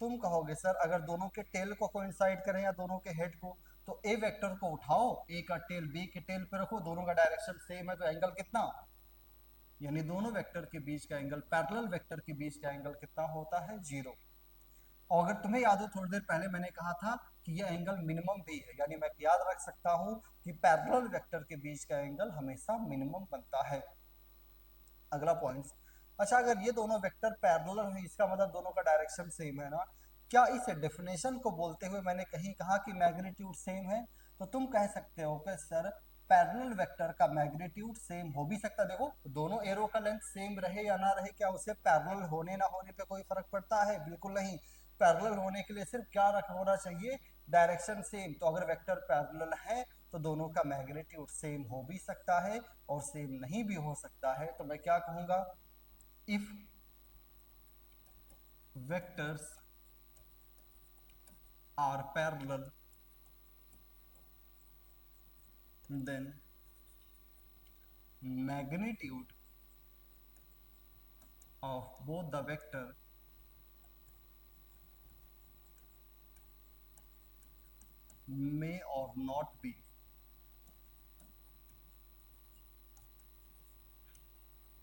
तुम कहोगे सर अगर दोनों के टेल को कोइंसाइड करें या दोनों के हेड को, तो ए वेक्टर को उठाओ, ए का टेल बी के टेल पे रखो, दोनों का डायरेक्शन सेम है तो एंगल कितना, यानी दोनों वेक्टर के बीच का एंगल, पैरेलल वेक्टर के बीच का एंगल कितना होता है, 0। और अगर तुम्हें याद हो थोड़ी देर पहले मैंने कहा था कि ये एंगल मिनिमम भी है, यानी मैं याद रख सकता हूं कि पैरेलल वेक्टर के बीच का एंगल हमेशा मिनिमम बनता है। अगला पॉइंट, अच्छा अगर ये दोनों वेक्टर पैरेलल हैं इसका मतलब दोनों का डायरेक्शन सेम है ना। क्या इस डेफिनेशन को बोलते हुए मैंने कहीं कहा कि मैग्नीट्यूड सेम है, तो तुम कह सकते हो कि सर पैरेलल वेक्टर का मैग्नीट्यूड सेम हो भी सकता है। देखो दोनों एरो का लेंथ सेम रहे या ना रहे, क्या उससे पैरेलल होने ना होने पे कोई फर्क पड़ता है, बिल्कुल नहीं। पैरेलल होने के लिए सिर्फ क्या रख होना चाहिए, डायरेक्शन सेम। तो अगर वेक्टर पैरेलल है तो दोनों का मैग्नीट्यूड सेम हो भी सकता है और सेम नहीं भी हो सकता है। तो मैं क्या कहूंगा, if vectors are parallel then magnitude of both the vector may or not be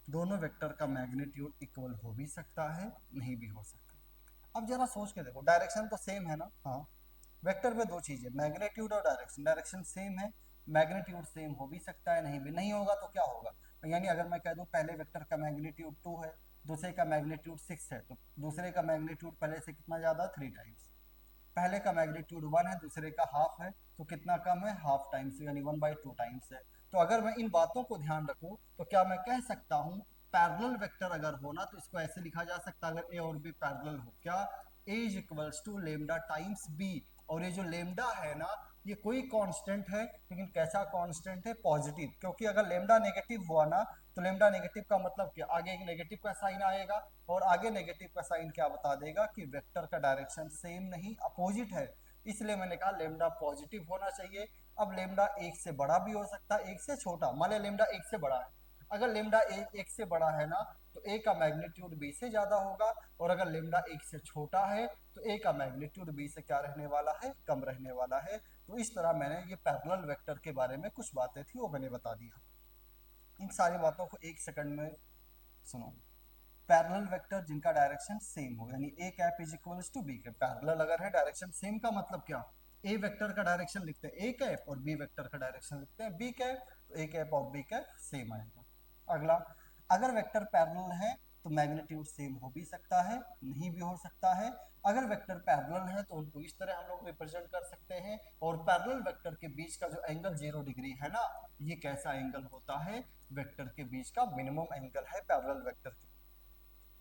दोनों वेक्टर का मैग्नीट्यूड इक्वल हो भी सकता है नहीं भी हो सकता। अब जरा सोच के देखो, डायरेक्शन तो सेम है ना, हाँ। वेक्टर में दो चीजें, मैग्नीट्यूड और डायरेक्शन। डायरेक्शन सेम है, मैग्नीट्यूड सेम हो भी सकता है नहीं भी, नहीं होगा तो क्या होगा, यानी अगर मैं कह दूं पहले वेक्टर का मैग्नीट्यूड 2 है, दूसरे का मैग्नीट्यूड 6 है, तो दूसरे का मैग्नीट्यूड पहले से कितना ज्यादा, 3 टाइम्स। पहले का मैग्नीट्यूड 1 है, दूसरे का हाफ है, तो कितना कम है, हाफ टाइम्स, यानी 1/2 टाइम्स है। तो अगर मैं इन बातों को ध्यान रखूं तो क्या मैं कह सकता हूं पैरेलल वेक्टर अगर होना तो इसको ऐसे लिखा जा सकता है, अगर ए और बी पैरेलल हो, क्या a is equals to lambda times b. और ये जो लेमडा है ना, ये कोई कांस्टेंट है, लेकिन कैसा कांस्टेंट है? पॉजिटिव, क्योंकि अगर लेमडा नेगेटिव हुआ ना तो लेमडा नेगेटिव का मतलब क्या, आगे एक नेगेटिव का साइन आएगा, और आगे नेगेटिव का साइन क्या बता देगा कि वेक्टर का डायरेक्शन सेम नहीं अपोजिट है। इसलिए मैंने कहा लेमडा पॉजिटिव होना चाहिए। अब लेमडा एक से बड़ा भी हो सकता है, एक से छोटा, मान लिया लेमडा एक से बड़ा है। अगर लेमडा एक से बड़ा है ना तो ए का मैग्नीट्यूड बी से ज्यादा होगा, और अगर लेमडा एक से छोटा है तो ए का मैग्नीट्यूड बी से क्या रहने वाला है? कम रहने वाला है। तो इस तरह मैंने ये पैरेलल वेक्टर के बारे में कुछ बातें थी वो मैंने बता दिया। इन सारी बातों को एक सेकंड में सुनो। पैरेलल वेक्टर जिनका डायरेक्शन सेम हो, यानी a cap is equals to b cap. Parallel अगर है, डायरेक्शन सेम का मतलब क्या? ए वेक्टर का डायरेक्शन लिखते हैं ए कैप और बी वेक्टर का डायरेक्शन लिखते हैं बी कैप, तो ए कैप और बी कैप सेम आएगा। अगला, अगर वेक्टर पैरेलल है तो मैग्नीट्यूड सेम हो भी सकता है, नहीं भी हो सकता है। अगर वेक्टर पैरेलल है तो उनको इस तरह हम लोग रिप्रेजेंट कर सकते हैं, और पैरेलल वेक्टर के बीच का जो एंगल 0 डिग्री है ना, ये कैसा एंगल होता है? वेक्टर के बीच का मिनिमम एंगल है पैरेलल वेक्टर के।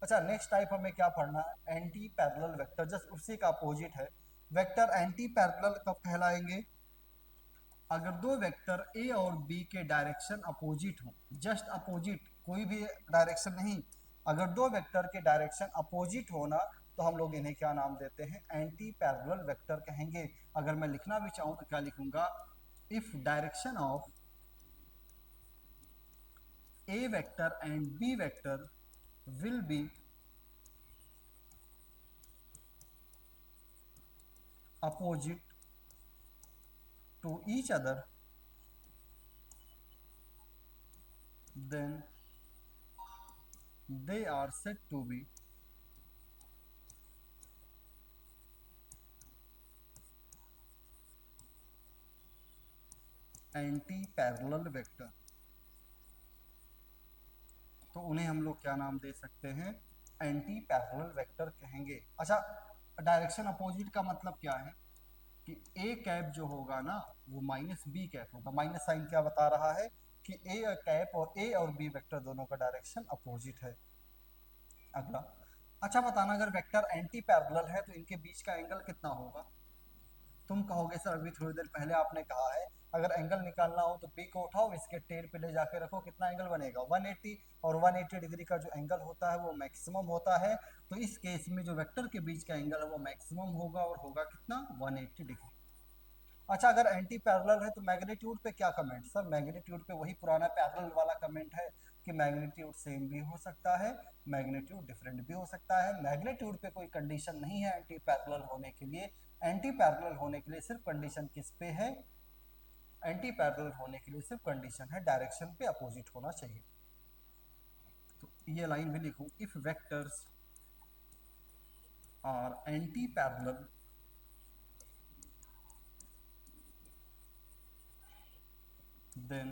अच्छा, नेक्स्ट टाइप हमें क्या पढ़ना है? एंटी पैरेलल वेक्टर, जस्ट उसी का अपोजिट है। वेक्टर एंटी पैरेलल कब कहलाएंगे? अगर दो वेक्टर ए और बी के डायरेक्शन अपोजिट हो, जस्ट अपोजिट, कोई भी डायरेक्शन नहीं, अगर दो वेक्टर के डायरेक्शन अपोजिट होना तो हम लोग इन्हें क्या नाम देते हैं? एंटी पैरेलल वेक्टर कहेंगे। अगर मैं लिखना भी चाहूं तो क्या लिखूंगा? If direction of a vector and b vector will be opposite to each other, then they are said to be anti parallel vector. तो उन्हें हम लोग क्या नाम दे सकते हैं? एंटी पैरेलल वेक्टर कहेंगे। अच्छा, डायरेक्शन अपोजिट का मतलब क्या है? कि ए कैप जो होगा ना वो माइनस बी कैप होगा। माइनस साइन क्या बता रहा है? कि ए कैप और ए और बी वेक्टर दोनों का डायरेक्शन अपोजिट है। अगला, अच्छा बताना, अगर वेक्टर एंटी पैरेलल है तो इनके बीच का एंगल कितना होगा? तुम कहोगे सर अभी थोड़ी देर पहले आपने कहा है अगर एंगल निकालना हो तो बी को उठाओ, इसके टेल पे ले जाके रखो, कितना एंगल बनेगा? 180, और 180 डिग्री का जो एंगल होता है वो मैक्सिमम होता है। तो इस केस में जो वेक्टर के बीच का एंगल है वो मैक्सिमम होगा, और होगा कितना? 180 डिग्री। अच्छा, अगर एंटी पैरेलल है तो मैग्नीट्यूड पे क्या कमेंट? सर मैग्नीट्यूड पे वही पुराना पैरेलल वाला कमेंट है कि मैग्नीट्यूड सेम भी हो सकता है, मैग्नीट्यूड डिफरेंट भी हो सकता है। मैग्नीट्यूड पे कोई कंडीशन नहीं है एंटी पैरेलल होने के लिए। एंटी पैरेलल होने के लिए सिर्फ कंडीशन किस पे है? एंटी पैरेलल होने के लिए सिर्फ कंडीशन है डायरेक्शन पे अपोजिट होना चाहिए। तो ये लाइन भी लिखूं, if vectors are anti parallel then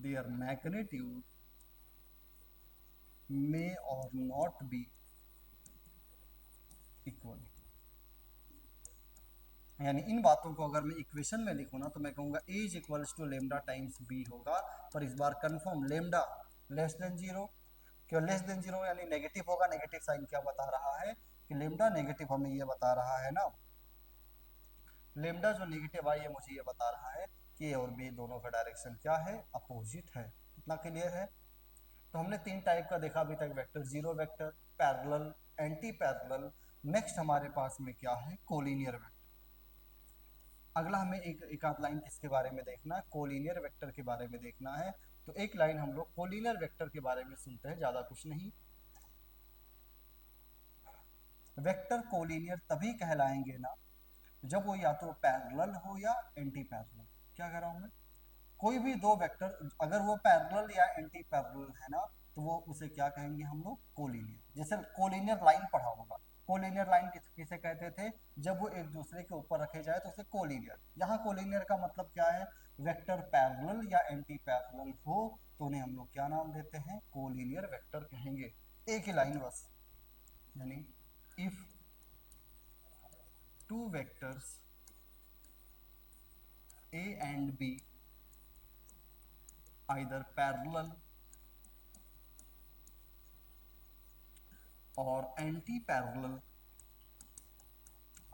their magnitude may or not be equal। यानी इन बातों को अगर मैं इक्वेशन में लिखूँ ना तो मैं कहूँगा a is equals to lambda times b होगा। पर इस बार confirm lambda less than zero. क्यों लेस देन जीरो? यानी नेगेटिव होगा। नेगेटिव साइन क्या बता रहा है? कि लेमडा नेगेटिव हमें ये बता रहा है ना, लेमडा जो नेगेटिव आई है मुझे ये बता रहा है कि ए और बी दोनों का डायरेक्शन क्या है? अपोजिट है। इतना क्लियर है? तो हमने तीन टाइप का देखा अभी तक, vector, zero vector, parallel, anti parallel. Next हमारे पास में क्या है? Collinear vector. अगला हमें एक आध लाइन किसके बारे में देखना है? कोलिनियर वेक्टर के बारे में देखना है। तो एक लाइन हम लोग कोलिनियर वेक्टर के बारे में सुनते हैं, ज्यादा कुछ नहीं। वेक्टर कोलिनियर तभी कहलाएंगे ना जब वो या तो पैरेलल हो या एंटी पैरेलल। क्या कह रहा हूं मैं? कोई भी दो वेक्टर अगर वो पैरेलल या एंटी पैरेलल है ना तो वो उसे क्या कहेंगे हम लोग? कोलिनियर। जैसे कोलिनियर लाइन पढ़ा होगा। कोलिनियर लाइन किसे कहते थे? जब वो एक दूसरे के ऊपर रखे जाए तो उसे कोलिनियर। यहाँ कोलिनियर का मतलब क्या है? वेक्टर पैरेलल या एंटी पैरेलल हो तो उन्हें हम लोग क्या नाम देते हैं? कोलिनियर वेक्टर कहेंगे। एक ही लाइन बस, यानी if two vectors a and b either parallel or anti-parallel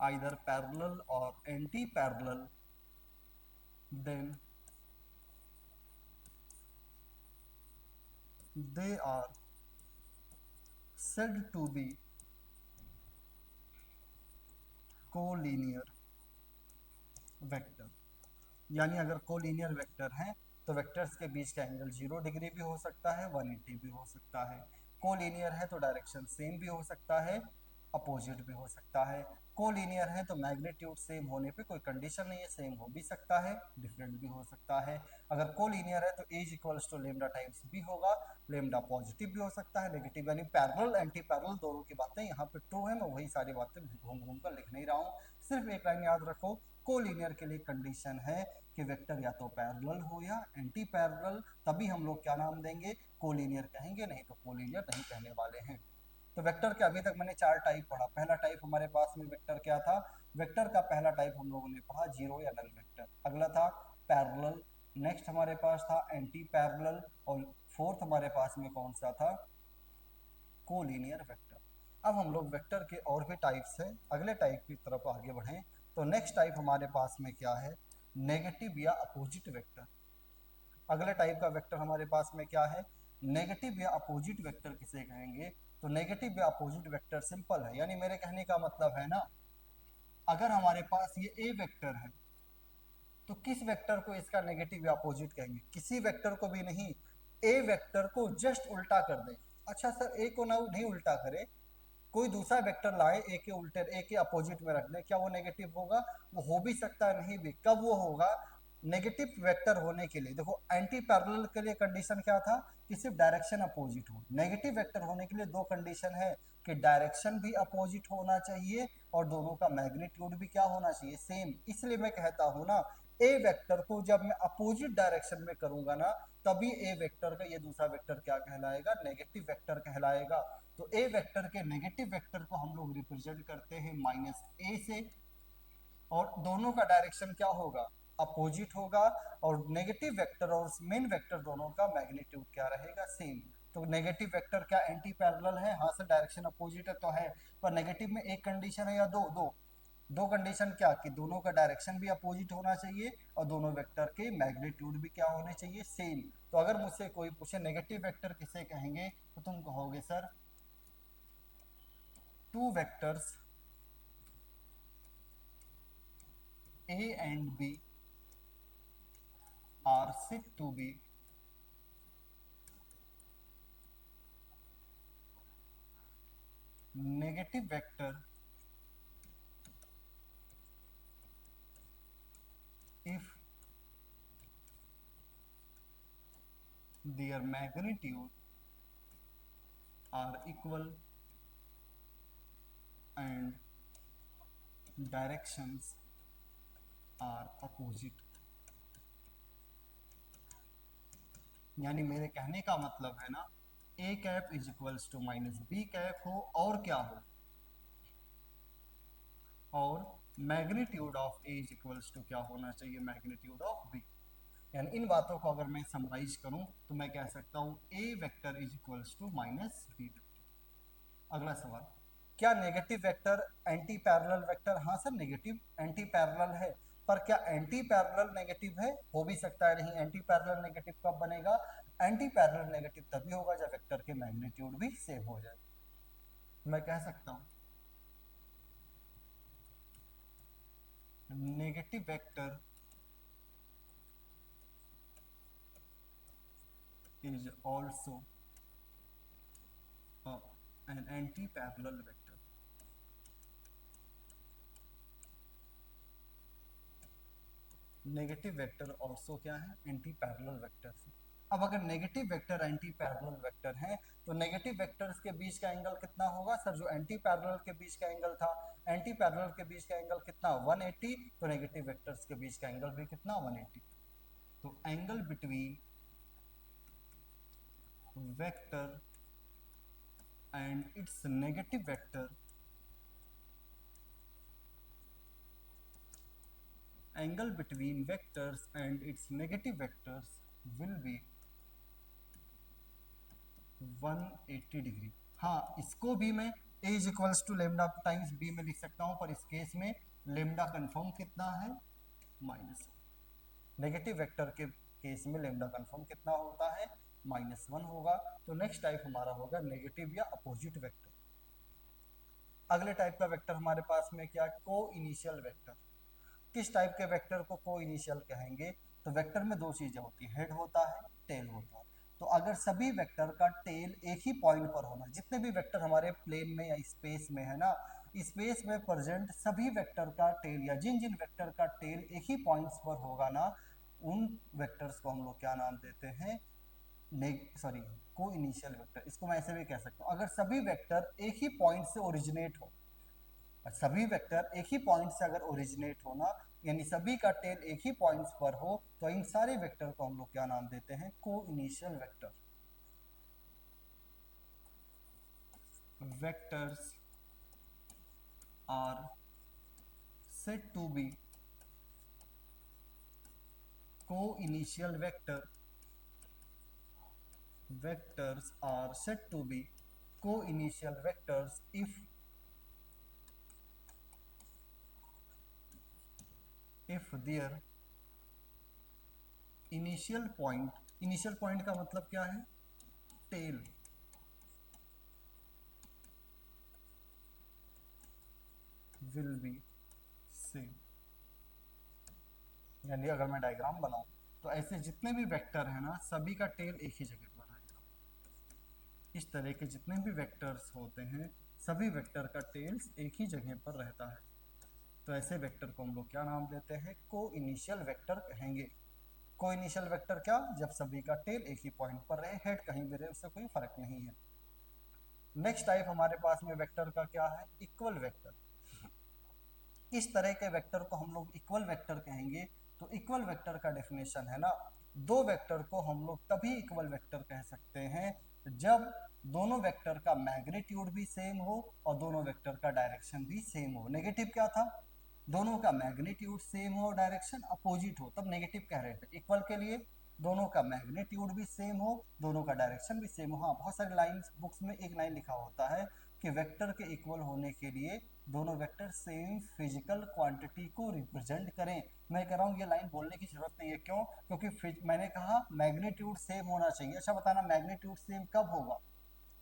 either parallel or anti-parallel, then they are said to be collinear vector. यानी अगर कोलिनियर वेक्टर हैं तो वेक्टर्स के बीच का एंगल 0 डिग्री भी हो सकता है, 180 भी हो सकता है। कोलिनियर है तो डायरेक्शन सेम भी हो सकता है, अपोजिट भी हो सकता है। कोलिनियर है तो मैग्नीट्यूड सेम होने पे कोई कंडीशन नहीं है, सेम हो भी सकता है, डिफरेंट भी हो सकता है। अगर कोलिनियर है तो as equals to lambda times b होगा, लेमडा पॉजिटिव भी हो सकता है, नेगेटिव, यानी पैरेलल एंटी पैरेलल दोनों की बातें यहाँ पे ट्रू है। मैं वही सारी बातें घूम घूम कर लिख नहीं रहा हूँ, सिर्फ एक लाइन याद रखो, कोलिनियर के लिए कंडीशन है कि वेक्टर या तो पैरेलल हो या एंटी पैरेलल, तभी हम लोग क्या नाम देंगे, कोलिनियर कहेंगे, नहीं तो कोलिनियर नहीं कहने वाले हैं। तो वेक्टर के अभी तक मैंने 4 टाइप पढ़ा। पहला टाइप हमारे पास में वेक्टर क्या था, वेक्टर का पहला टाइप हम लोगों ने पढ़ा जीरो या नल वेक्टर। अगला था पैरेलल, नेक्स्ट हमारे पास था एंटी पैरेलल, और फोर्थ हमारे पास में कौन सा था, कोलिनियर वेक्टर। अब हम लोग वेक्टर के और भी टाइप्स हैं, अगले टाइप की तरफ आगे बढ़ें तो नेक्स्ट टाइप हमारे पास में क्या है, नेगेटिव या अपोजिट वेक्टर। अगले टाइप का वेक्टर हमारे पास में क्या है, नेगेटिव या अपोजिट वेक्टर किसे कहेंगे, तो नेगेटिव या अपोजिट वेक्टर सिंपल है, यानी मेरे कहने का मतलब है ना, अगर हमारे पास ये ए वेक्टर है तो किस वेक्टर को इसका नेगेटिव या अपोजिट कहेंगे, किसी वेक्टर को भी नहीं, ए वेक्टर को जस्ट उल्टा कर दें। अच्छा सर ए को ना नहीं उल्टा करे, कोई दूसरा वेक्टर लाए ए के उल्टे, ए के अपोजिट में रख दें, क्या वो नेगेटिव होगा, वो हो भी सकता है नहीं भी, कब वो होगा, नेगेटिव वेक्टर होने के लिए। देखो एंटी पैरेलल के लिए कंडीशन क्या था कि सिर्फ डायरेक्शन अपोजिट हो, नेगेटिव वेक्टर होने के लिए दो कंडीशन है कि डायरेक्शन भी अपोजिट होना चाहिए और दोनों का मैग्नीट्यूड भी क्या होना चाहिए, सेम। इसलिए मैं कहता हूं ना, ए वेक्टर को जब मैं अपोजिट डायरेक्शन में करूंगा ना, तभी ए वेक्टर का ये दूसरा वेक्टर क्या कहलाएगा, नेगेटिव वेक्टर कहलाएगा। तो ए वेक्टर के नेगेटिव वेक्टर को हम लोग रिप्रेजेंट करते हैं माइनस ए से, और दोनों का डायरेक्शन क्या होगा, अपोजिट होगा, और नेगेटिव वेक्टर और मेन वेक्टर दोनों का मैग्नीट्यूड क्या रहेगा, सेम। तो नेगेटिव वेक्टर क्या एंटी पैरेलल है, हाँ सर डायरेक्शन अपोजिट है तो है, पर नेगेटिव में एक कंडीशन है या दो, दो कंडीशन, क्या कि दोनों का डायरेक्शन भी अपोजिट होना चाहिए और दोनों वेक्टर के मैग्नीट्यूड भी क्या होने चाहिए, सेम। तो अगर मुझसे कोई पूछे नेगेटिव वेक्टर किसे कहेंगे तो तुम कहोगे sir two vectors A and B are said to be negative vector if their magnitude are equal and directions are opposite। यानी मेरे कहने का मतलब है ना, a cap is equals to minus b cap हो, और क्या हो, और magnitude of a is equals to क्या होना चाहिए, मैग्नीट्यूड ऑफ बी। यानी इन बातों को अगर मैं समराइज करूं तो मैं कह सकता हूं a vector is equals to minus b vector. अगला सवाल, क्या negative vector anti parallel vector, हाँ सर नेगेटिव एंटी पैरेलल है, पर क्या एंटी पैरेलल नेगेटिव है, हो भी सकता है, नहीं। एंटी पैरेलल नेगेटिव कब बनेगा, एंटी पैरेलल नेगेटिव तभी होगा जब वेक्टर के मैग्नीट्यूड भी सेम हो जाए। मैं कह सकता हूं negative vector is also an anti-parallel vector। Negative vector also क्या है, एंटी पैरेलल वेक्टर से। अब अगर negative vector anti parallel vector है तो नेगेटिव वेक्टर्स के बीच का एंगल कितना होगा सर, जो एंटी पैरेलल के बीच का एंगल था, एंटी पैरेलल के बीच का एंगल कितना 180, तो नेगेटिव वेक्टर्स के बीच का एंगल भी कितना 180। तो angle between vector and it's negative vector, angle between vectors and its negative vectors will be 180 degree. हाँ इसको भी मैं a is equals to lambda times b में लिख सकता हूँ, पर इस केस में लेमडा कन्फर्म कितना है, माइनस। नेगेटिव वेक्टर के केस में लेमडा कन्फर्म कितना होता है, -1 होगा। तो नेक्स्ट टाइप हमारा होगा नेगेटिव या अपोजिट वेक्टर। अगले टाइप का वेक्टर हमारे पास में क्या, को इनिशियल वेक्टर। किस टाइप के वेक्टर को को इनिशियल कहेंगे, तो वेक्टर में दो चीजें होती है, हेड होता है, टेल होता है। तो अगर सभी वेक्टर का टेल एक ही पॉइंट पर होना, जितने भी वेक्टर हमारे प्लेन में या स्पेस में है ना, स्पेस में प्रेजेंट सभी वेक्टर का टेल या जिन जिन वेक्टर का टेल एक ही पॉइंट्स पर होगा ना, उन वेक्टर्स को हम लोग क्या नाम देते हैं, सॉरी, को इनिशियल वेक्टर। इसको मैं ऐसे भी कह सकता हूँ, अगर सभी वेक्टर एक ही पॉइंट से ओरिजिनेट हो, सभी वेक्टर एक ही पॉइंट से अगर ओरिजिनेट होना, यानी सभी का टेल एक ही पॉइंट्स पर हो, तो इन सारे वेक्टर को हम लोग क्या नाम देते हैं, को initial vector. Vectors are said to be को initial vector. Vectors are said to be co-initial vectors if their initial point का मतलब क्या है, टेल, will be same। यानी अगर मैं डायग्राम बनाऊं, तो ऐसे जितने भी वेक्टर है ना, सभी का टेल एक ही जगह पर रहेगा। इस तरह के जितने भी वेक्टर्स होते हैं, सभी वेक्टर का टेल्स एक ही जगह पर रहता है। तो ऐसे वेक्टर को हम लोग क्या नाम देते हैं, को इनिशियल वेक्टर कहेंगे। को इनिशियल वेक्टर क्या, जब सभी का टेल एक ही पॉइंट पर रहे, हेड कहीं भी रहे, उससे कोई फर्क नहीं है। नेक्स्ट टाइप हमारे पास में वेक्टर का क्या है, इक्वल वेक्टर। इस तरह के वेक्टर को हम लोग इक्वल वेक्टर कहेंगे। तो इक्वल वेक्टर का डेफिनेशन है ना, दो वेक्टर को हम लोग तभी इक्वल वेक्टर कह सकते हैं जब दोनों वेक्टर का मैग्नीट्यूड भी सेम हो और दोनों वेक्टर का डायरेक्शन भी सेम हो। नेगेटिव क्या था, दोनों का मैग्नीट्यूड सेम हो, डायरेक्शन अपोजिट हो, तब नेगेटिव कह रहे थे। इक्वल के लिए दोनों का मैग्नीट्यूड भी सेम हो, दोनों का डायरेक्शन भी सेम हो। हाँ, बहुत सारे लाइन बुक्स में एक लाइन लिखा होता है कि वेक्टर के इक्वल होने के लिए दोनों वेक्टर सेम फिजिकल क्वांटिटी को रिप्रेजेंट करें। मैं कह रहा हूँ ये लाइन बोलने की जरूरत नहीं है, क्यों, क्योंकि मैंने कहा मैग्नीट्यूड सेम होना चाहिए। अच्छा बताना मैग्नीट्यूड सेम कब होगा,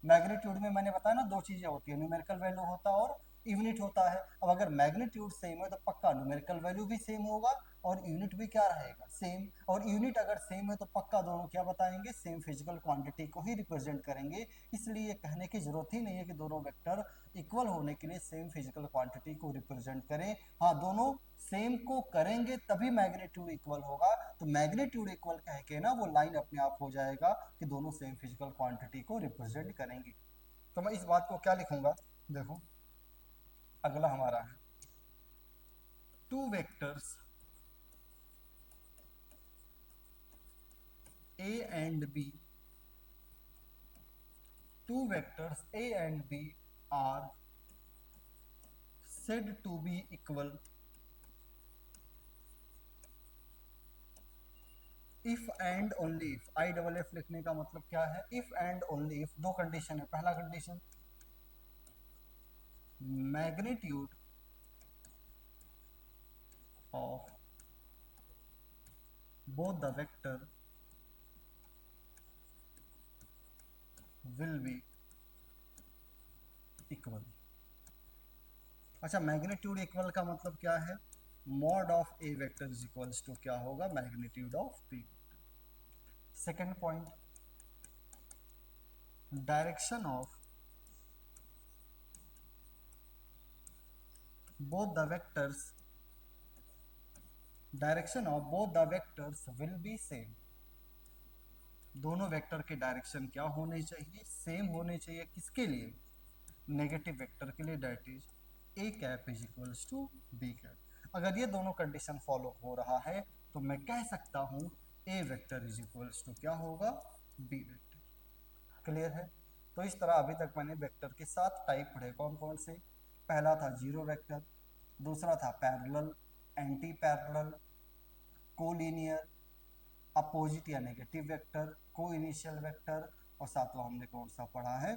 मैग्नीट्यूड में मैंने बताया ना दो चीजें होती है, न्यूमेरिकल वैल्यू होता है और यूनिट होता है। अब अगर मैग्नीट्यूड सेम है तो पक्का न्यूमेरिकल वैल्यू भी सेम होगा और यूनिट भी क्या रहेगा, सेम। और यूनिट अगर सेम है तो पक्का दोनों क्या बताएंगे, सेम फिजिकल क्वांटिटी को ही रिप्रेजेंट करेंगे। इसलिए कहने की जरूरत ही नहीं है कि दोनों वेक्टर इक्वल होने के लिए सेम फिजिकल क्वांटिटी को रिप्रेजेंट करें। हाँ, दोनों सेम को करेंगे तभी मैग्नीट्यूड इक्वल होगा। तो मैग्नीट्यूड इक्वल कह के ना वो लाइन अपने आप हो जाएगा कि दोनों सेम फिजिकल क्वांटिटी को रिप्रेजेंट करेंगे। तो मैं इस बात को क्या लिखूंगा, देखो अगला हमारा है two vectors a and b, two vectors a and b are said to be equal if and only if। I double F लिखने का मतलब क्या है, if and only if। दो कंडीशन है, पहला condition magnitude of both the vector will be equal। अच्छा, magnitude equal का मतलब क्या है, mod of a vector is equals to क्या होगा, magnitude of b. Second point, direction of both the vectors, direction of both the vectors will be same. दोनों vector के direction क्या होने चाहिए, सेम होने चाहिए। किसके लिए, नेगेटिव वेक्टर के लिए, that is a cap is equals to b cap. अगर ये दोनों कंडीशन फॉलो हो रहा है तो मैं कह सकता हूं a vector is equals to क्या होगा, बी वेक्टर। क्लियर है। तो इस तरह अभी तक मैंने वेक्टर के 7 टाइप पढ़े। कौन कौन से, पहला था जीरो वेक्टर, दूसरा था parallel, anti parallel, collinear, opposite या नेगेटिव वेक्टर, को इनिशियल वेक्टर, और सातवां हमने कौन सा पढ़ा है,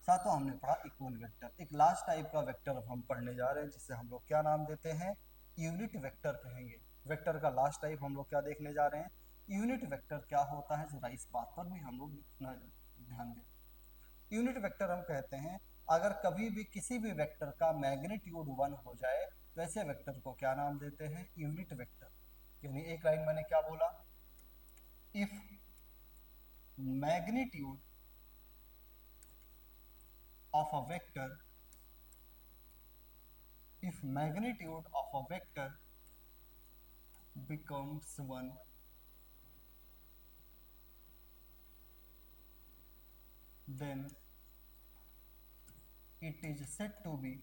सातों हमने पढ़ा इक्वल वेक्टर। एक लास्ट टाइप का वेक्टर हम पढ़ने जा रहे हैं जिसे हम लोग क्या नाम देते हैं, यूनिट वेक्टर कहेंगे। वेक्टर का लास्ट टाइप हम लोग क्या देखने जा रहे हैं, यूनिट वेक्टर क्या होता है, जरा इस बात पर भी हम लोग ध्यान दें। यूनिट वेक्टर हम कहते हैं अगर कभी भी किसी भी वेक्टर का मैग्नीट्यूड 1 हो जाए तो ऐसे वेक्टर को क्या नाम देते हैं, यूनिट वेक्टर। यानी एक लाइन मैंने क्या बोला, if magnitude of a vector, if magnitude of a vector becomes 1, then it is said to be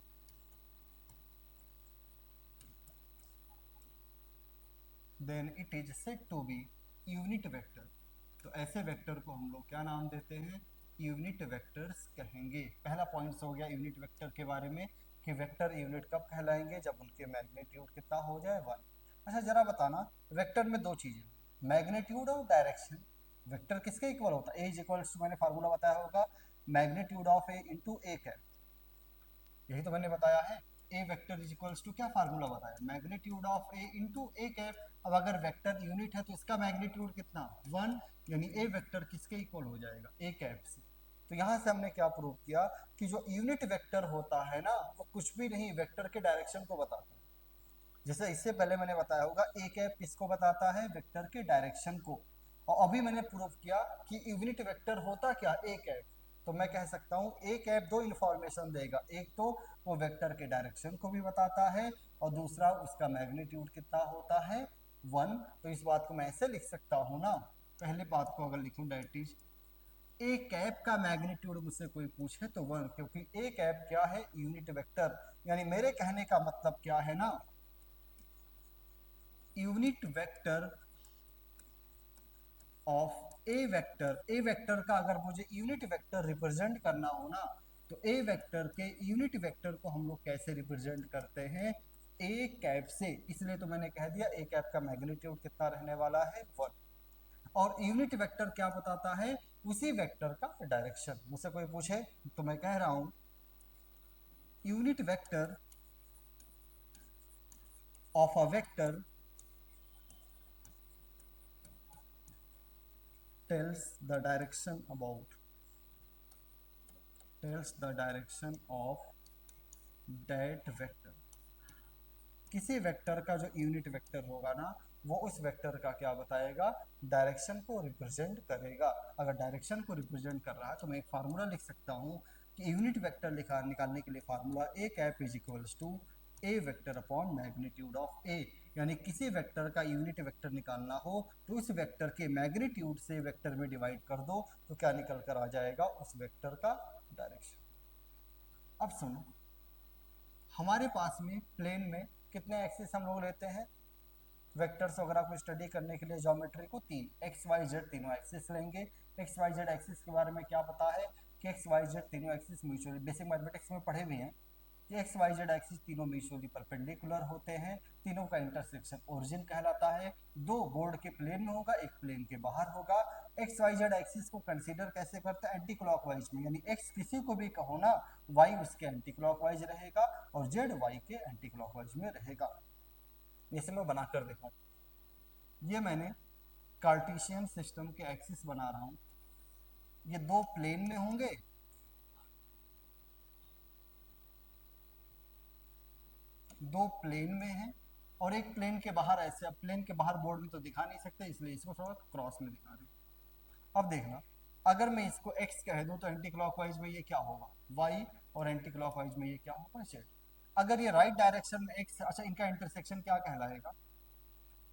unit vector. तो ऐसे वेक्टर को हम लोग क्या नाम देते हैं, यूनिट वेक्टर्स कहेंगे। पहला पॉइंट हो गया यूनिट वेक्टर के बारे में कि वेक्टर यूनिट कब कहलाएंगे, जब उनके मैग्नीट्यूड कितना हो जाए 1। अच्छा जरा बताना, वेक्टर में दो चीजें, मैग्नीट्यूड और डायरेक्शन। वेक्टर किसके इक्वल होता है, ए इज इक्वल टू, मैंने फार्मूला बताया होगा, magnitude of A into A cap. यही तो मैंने बताया है, ए वेक्टर इज इक्वल्स टू क्या फार्मूला बताया, magnitude of A into A cap. अब अगर वेक्टर यूनिट है तो इसका मैग्नीट्यूड कितना 1, यानी ए वेक्टर किसके इक्वल हो जाएगा, ए कैप से। तो यहाँ से हमने क्या प्रूव किया कि जो यूनिट वेक्टर होता है ना वो कुछ भी नहीं वेक्टर के डायरेक्शन को बताता है। जैसे इससे पहले मैंने बताया होगा ए कैप किसको बताता है, वेक्टर के डायरेक्शन को। और अभी मैंने प्रूव किया कि यूनिट वेक्टर होता क्या, ए कैप। तो मैं कह सकता हूँ ए कैप दो इन्फॉर्मेशन देगा, एक तो वो वेक्टर के डायरेक्शन को भी बताता है और दूसरा उसका मैग्नीट्यूड कितना होता है 1। तो इस बात को मैं ऐसे लिख सकता हूँ ना, पहले बात को अगर लिखूँ डेट इज ए कैप का मैग्नीट्यूड मुझसे कोई पूछे तो 1, क्योंकि ए कैप क्या है, यूनिट वेक्टर। यानी मेरे कहने का मतलब क्या है ना, unit vector of a vector, A vector का अगर मुझे यूनिट वेक्टर रिप्रेजेंट करना हो ना तो ए वेक्टर के यूनिट वेक्टर को हम लोग कैसे रिप्रेजेंट करते हैं, ए कैप से। इसलिए तो मैंने कह दिया ए कैप का मैग्नीट्यूड कितना रहने वाला है 1। और यूनिट वेक्टर क्या बताता है, उसी वेक्टर का डायरेक्शन। मुझसे कोई पूछे तो मैं कह रहा हूं unit vector of a vector tells the direction about tells the direction of that vector। किसी वेक्टर का जो यूनिट वेक्टर होगा ना वो उस वेक्टर का क्या बताएगा, डायरेक्शन को रिप्रेजेंट करेगा। अगर डायरेक्शन को रिप्रेजेंट कर रहा है तो मैं एक फार्मूला लिख सकता हूँ कि यूनिट वेक्टर निकालने के लिए formula a cap is equals to a vector upon magnitude of a. यानी किसी वेक्टर का यूनिट वेक्टर निकालना हो तो उस वेक्टर के मैग्नीट्यूड से वेक्टर में डिवाइड कर दो तो क्या निकल कर आ जाएगा, उस वेक्टर का डायरेक्शन। अब सुनो, हमारे पास में प्लेन में कितने एक्सिस हम लोग लेते हैं, वेक्टर्स वगैरह को स्टडी करने के लिए ज्योमेट्री को 3 एक्स वाई जेड तीनों एक्सिस लेंगे। एक्स वाई जेड एक्सिस के बारे में क्या पता है कि एक्स वाई जेड तीनों एक्सिस म्यूचुअली, बेसिक मैथमेटिक्स में पढ़े भी हैं कि एक्स वाई जेड एक्सिस तीनों म्यूचुअली परपेंडिकुलर होते हैं, तीनों का इंटरसेक्शन ओरिजिन कहलाता है। दो बोर्ड के प्लेन में होगा, एक प्लेन के बाहर होगा। एक्स वाई जेड एक्सिस को कंसीडर कैसे करते हैं, एंटी क्लॉकवाइज में, यानी एक्स किसी को भी कहो ना वाई उसके एंटी क्लॉकवाइज रहेगा और जेड वाई के एंटी क्लॉकवाइज में रहेगा। इसे मैं बनाकर दिखाऊं, ये मैंने कार्टेशियन सिस्टम के एक्सिस बना रहा हूं, ये दो प्लेन में होंगे, दो प्लेन में हैं और एक प्लेन के बाहर ऐसे। अब प्लेन के बाहर बोर्ड में तो दिखा नहीं सकते इसलिए इसको थोड़ा क्रॉस में दिखा रहे हैं। अब देखना, अगर मैं इसको x कह दूं तो एंटी क्लॉकवाइज में ये क्या होगा y और एंटी क्लॉकवाइज में ये क्या होगा z। अगर ये राइट डायरेक्शन में x, अच्छा इनका इंटरसेक्शन क्या कहलाएगा,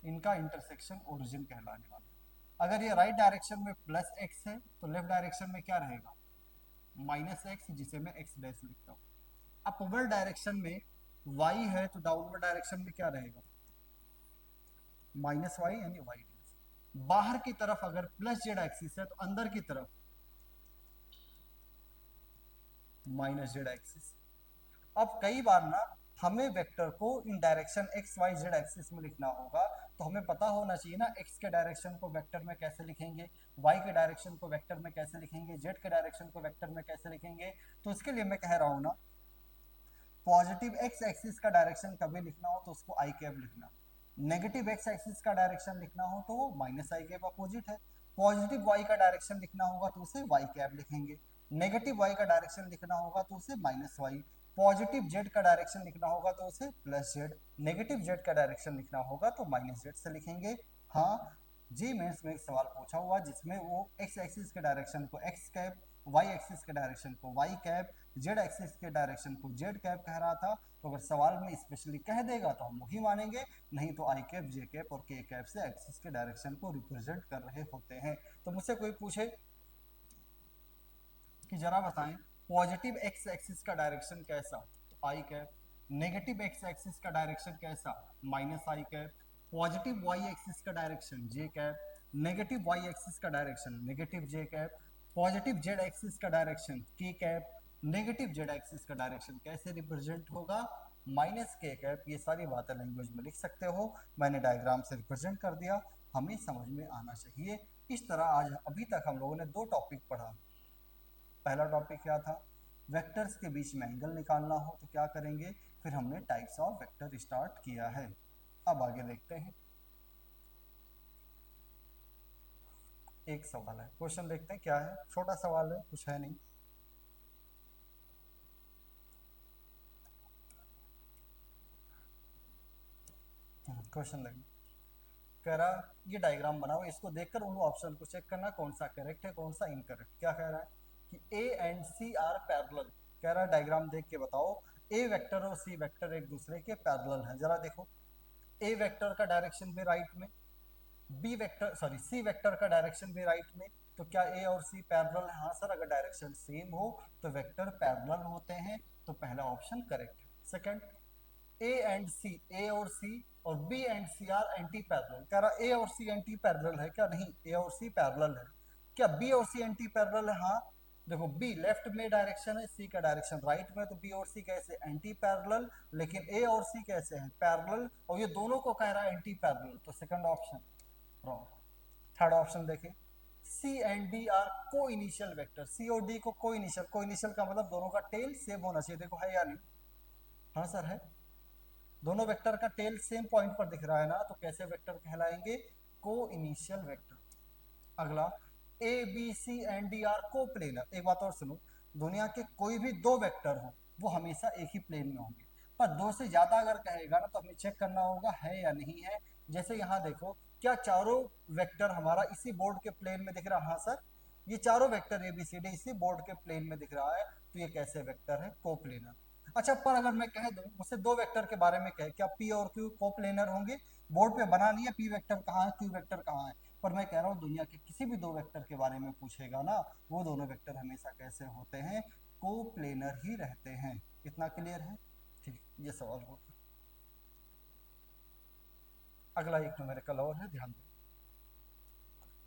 इनका इंटरसेक्शन ओरिजिन कहलाने वाला है। अगर ये राइट डायरेक्शन में प्लस x है तो लेफ्ट डायरेक्शन में क्या रहेगा, माइनस x, जिसे मैं x डैश लिखता हूँ। अपवर्ड डायरेक्शन में y है तो डाउनवर्ड डायरेक्शन में क्या रहेगा, माइनस y यानी y डैश। बाहर की तरफ अगर प्लस जेड एक्सिस है तो अंदर की तरफ माइनस जेड एक्सिस। अब कई बार ना हमें वेक्टर को इन direction x y z axis में लिखना होगा तो हमें पता होना चाहिए ना x के डायरेक्शन को वेक्टर में कैसे लिखेंगे, y के डायरेक्शन को वेक्टर में कैसे लिखेंगे, z के डायरेक्शन को वेक्टर में कैसे लिखेंगे। तो इसके लिए मैं कह रहा हूँ ना, पॉजिटिव एक्स एक्सिस का डायरेक्शन कभी लिखना हो तो उसको आई कैप लिखना, नेगेटिव एक्स एक्सिस का डायरेक्शन लिखना हो तो वो माइनस आई कैप अपोजिट है। पॉजिटिव वाई का डायरेक्शन लिखना होगा तो उसे वाई कैप लिखेंगे, नेगेटिव वाई का डायरेक्शन लिखना होगा तो उसे माइनस वाई, पॉजिटिव जेड का डायरेक्शन लिखना होगा तो उसे प्लस जेड, नेगेटिव जेड का डायरेक्शन लिखना होगा तो माइनस जेड से लिखेंगे। हाँ, जी मेंस में एक सवाल पूछा हुआ जिसमें वो एक्स एक्सिस के डायरेक्शन को एक्स कैप, वाई एक्सिस के डायरेक्शन को वाई कैप, जेड एक्सिस के डायरेक्शन को जेड कैप कह रहा था। तो अगर सवाल में स्पेशली कह देगा तो हम वही मानेंगे, नहीं तो आई कैप, जे कैप और के कैप से एक्सिस के डायरेक्शन को रिप्रेजेंट कर रहे होते हैं। तो मुझसे कोई पूछे कि जरा बताएं पॉजिटिव एक्स एक्सिस का डायरेक्शन कैसा, तो आई कैप, नेगेटिव एक्स एक्सिस का डायरेक्शन कैसा, माइनस आई कैप, पॉजिटिव वाई एक्सिस का डायरेक्शन जे कैप, नेगेटिव वाई एक्सिस का डायरेक्शन नेगेटिव जे कैप, पॉजिटिव जेड एक्सिस का डायरेक्शन के कैप, नेगेटिव जेड एक्सिस का डायरेक्शन कैसे रिप्रेजेंट होगा, माइनस के कैप। ये सारी बातें लैंग्वेज में लिख सकते हो, मैंने डायग्राम से रिप्रेजेंट कर दिया, हमें समझ में आना चाहिए। इस तरह आज अभी तक हम लोगों ने दो टॉपिक पढ़ा। पहला टॉपिक क्या था, वेक्टर्स के बीच में एंगल निकालना हो तो क्या करेंगे, फिर हमने टाइप्स ऑफ वेक्टर स्टार्ट किया है। अब आगे देखते हैं, एक सवाल है, क्वेश्चन देखते हैं क्या है, छोटा सवाल है, कुछ है नहीं। क्वेश्चन देखिए, कह रहा ये डायग्राम बनाओ, इसको देखकर उन ऑप्शन को चेक करना कौन सा करेक्ट है कौन सा इनकरेक्ट। क्या कह रहा है कि a and C are parallel, कह रहा है डायग्राम देख के बताओ ए वेक्टर और सी वेक्टर एक दूसरे के पैरेलल हैं। जरा देखो, ए वेक्टर का डायरेक्शन भी राइट में, B vector sorry C vector का डायरेक्शन भी राइट में, तो क्या ए और सी पैरेलल है? हाँ सर, अगर डायरेक्शन सेम हो तो वेक्टर पैरेलल होते हैं, तो पहला ऑप्शन करेक्ट है। Second, A and C, A और सी और B and C are anti parallel, कह रहा ए और सी एंटी पैरेलल है क्या? नहीं, ए और सी पैरेलल है। क्या बी और सी एंटी पैरेलल है? हाँ, देखो बी लेफ्ट में डायरेक्शन है, सी का डायरेक्शन राइट में, तो बी और सी कैसे एंटी पैरेलल, लेकिन ए और सी कैसे हैं पैरेलल, और ये दोनों को कह रहा है एंटी पैरेलल, तो second option wrong. Third option देखें, सी एंड डी आर को इनिशियल वेक्टर, सी और डी को को इनिशियल, को इनिशियल का मतलब दोनों का टेल सेम होना चाहिए, देखो है या नहीं? हाँ सर है, दोनों वेक्टर का टेल सेम पॉइंट पर दिख रहा है ना, तो कैसे वेक्टर कहलाएंगे? को इनिशियल वेक्टर। अगला, A B C and D are coplanar. एक बात और सुनो, दुनिया के कोई भी दो वेक्टर हो वो हमेशा एक ही प्लेन में होंगे, पर दो से ज्यादा अगर कहेगा ना तो हमें चेक करना होगा है या नहीं है। जैसे यहाँ देखो, क्या चारों वेक्टर हमारा इसी बोर्ड के प्लेन में दिख रहा है? हाँ सर, ये चारों vector A B C D इसी बोर्ड के प्लेन में दिख रहा है, तो ये कैसे वेक्टर है? कोप्लेनर। अच्छा, पर अगर मैं कह दूं मुझसे दो वेक्टर के बारे में कहे, क्या पी और क्यू कोप्लेनर होंगे? बोर्ड पे बना नहीं है पी वेक्टर कहाँ है क्यू वेक्टर कहाँ है, पर मैं कह रहा हूँ दुनिया के किसी भी दो वेक्टर के बारे में पूछेगा ना, वो दोनों वेक्टर हमेशा कैसे होते हैं? कोप्लेनर ही रहते हैं। इतना क्लियर है? ठीक, ये सवाल हो गया। अगला एक न्यूमेरिकल और है, ध्यान दें।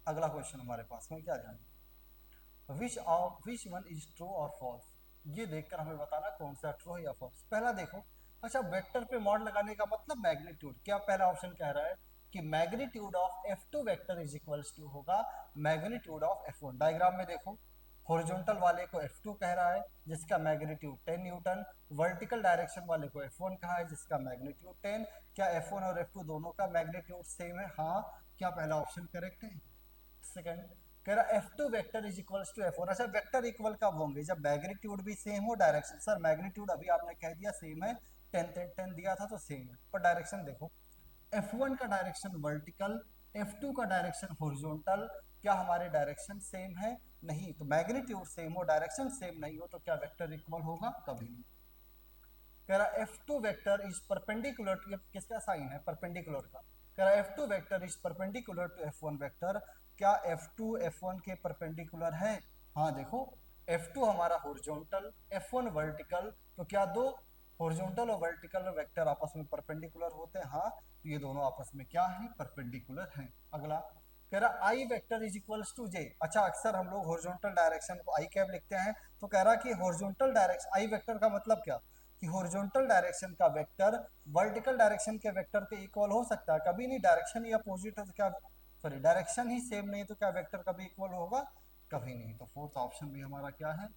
अगला क्वेश्चन हमारे पास में क्या, ध्यान दें, विच वन इज ट्रू और फॉल्स, ये देखकर हमें बताना कौन सा ट्रू है या फॉल्स। पहला देखो, अच्छा वेक्टर पे मॉड लगाने का मतलब मैग्नीट्यूड, क्या पहला ऑप्शन कह रहा है कि magnitude of F2 vector is equals to होगा मैग्नीट्यूड ऑफ F1। डायग्राम में देखो, हॉरिजॉन्टल वाले को F2 कह रहा है जिसका मैग्नीट्यूड 10 न्यूटन, वर्टिकल डायरेक्शन वाले को F1 कहा है जिसका मैग्नीट्यूड 10। क्या F1 और F2 दोनों का मैग्नीट्यूड सेम है? हाँ, क्या पहला ऑप्शन करेक्ट है? सेकंड, कह रहा F2 vector is equals to F1। अच्छा, वेक्टर इक्वल कब होंगे? जब मैग्नीट्यूड भी सेम हो, डायरेक्शन, सर मैग्नीट्यूड अभी आपने कह दिया सेम है, 10 10 10 दिया था तो सेम है, पर डायरेक्शन देखो, F1 का डायरेक्शन वर्टिकल, F2 का डायरेक्शन हॉरिजॉन्टल, क्या हमारे डायरेक्शन सेम है? नहीं, तो मैग्नीट्यूड सेम हो डायरेक्शन सेम नहीं हो तो क्या वेक्टर इक्वल होगा? कभी नहीं। कह रहा F2 vector is perpendicular to, किसका साइन है? परपेंडिकुलर का। कह रहा F2 vector is perpendicular to F1 vector, क्या F2 F1 के परपेंडिकुलर है? हाँ देखो, F2 हमारा हॉरिजॉन्टल, F1 वर्टिकल, तो क्या दो हॉरिजॉन्टल और वर्टिकल वेक्टर आपस में परपेंडिकुलर होते हैं? हाँ, तो ये दोनों आपस में क्या है? परपेंडिकुलर हैं। अगला, कह रहा आई वेक्टर इज इक्वल्स टू जे। अच्छा, अक्सर हम लोग हॉरिजॉन्टल डायरेक्शन को आई कैप लिखते हैं, तो कह रहा कि हॉरिजॉन्टल डायरेक्शन आई वेक्टर का मतलब क्या? कि हॉरिजॉन्टल डायरेक्शन का वेक्टर वर्टिकल डायरेक्शन के वेक्टर के इक्वल हो सकता है? कभी नहीं। डायरेक्शन ही अपोजिट है तो क्या, सॉरी डायरेक्शन ही सेम नहीं तो क्या वेक्टर कभी इक्वल होगा? कभी नहीं। तो फोर्थ ऑप्शन भी हमारा क्या है?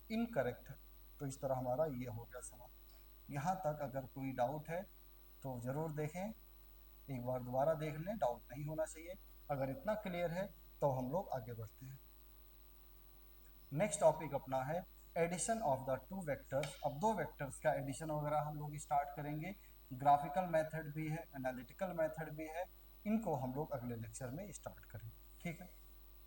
इनकरेक्ट है। तो इस तरह हमारा ये हो गया सवाल। यहाँ तक अगर कोई डाउट है तो ज़रूर देखें, एक बार दोबारा देख लें, डाउट नहीं होना चाहिए। अगर इतना क्लियर है तो हम लोग आगे बढ़ते हैं। नेक्स्ट टॉपिक अपना है addition of the two vectors. अब दो वेक्टर्स का एडिशन वगैरह हम लोग स्टार्ट करेंगे। ग्राफिकल मेथड भी है, एनालिटिकल मेथड भी है, इनको हम लोग अगले लेक्चर में स्टार्ट करेंगे। ठीक है।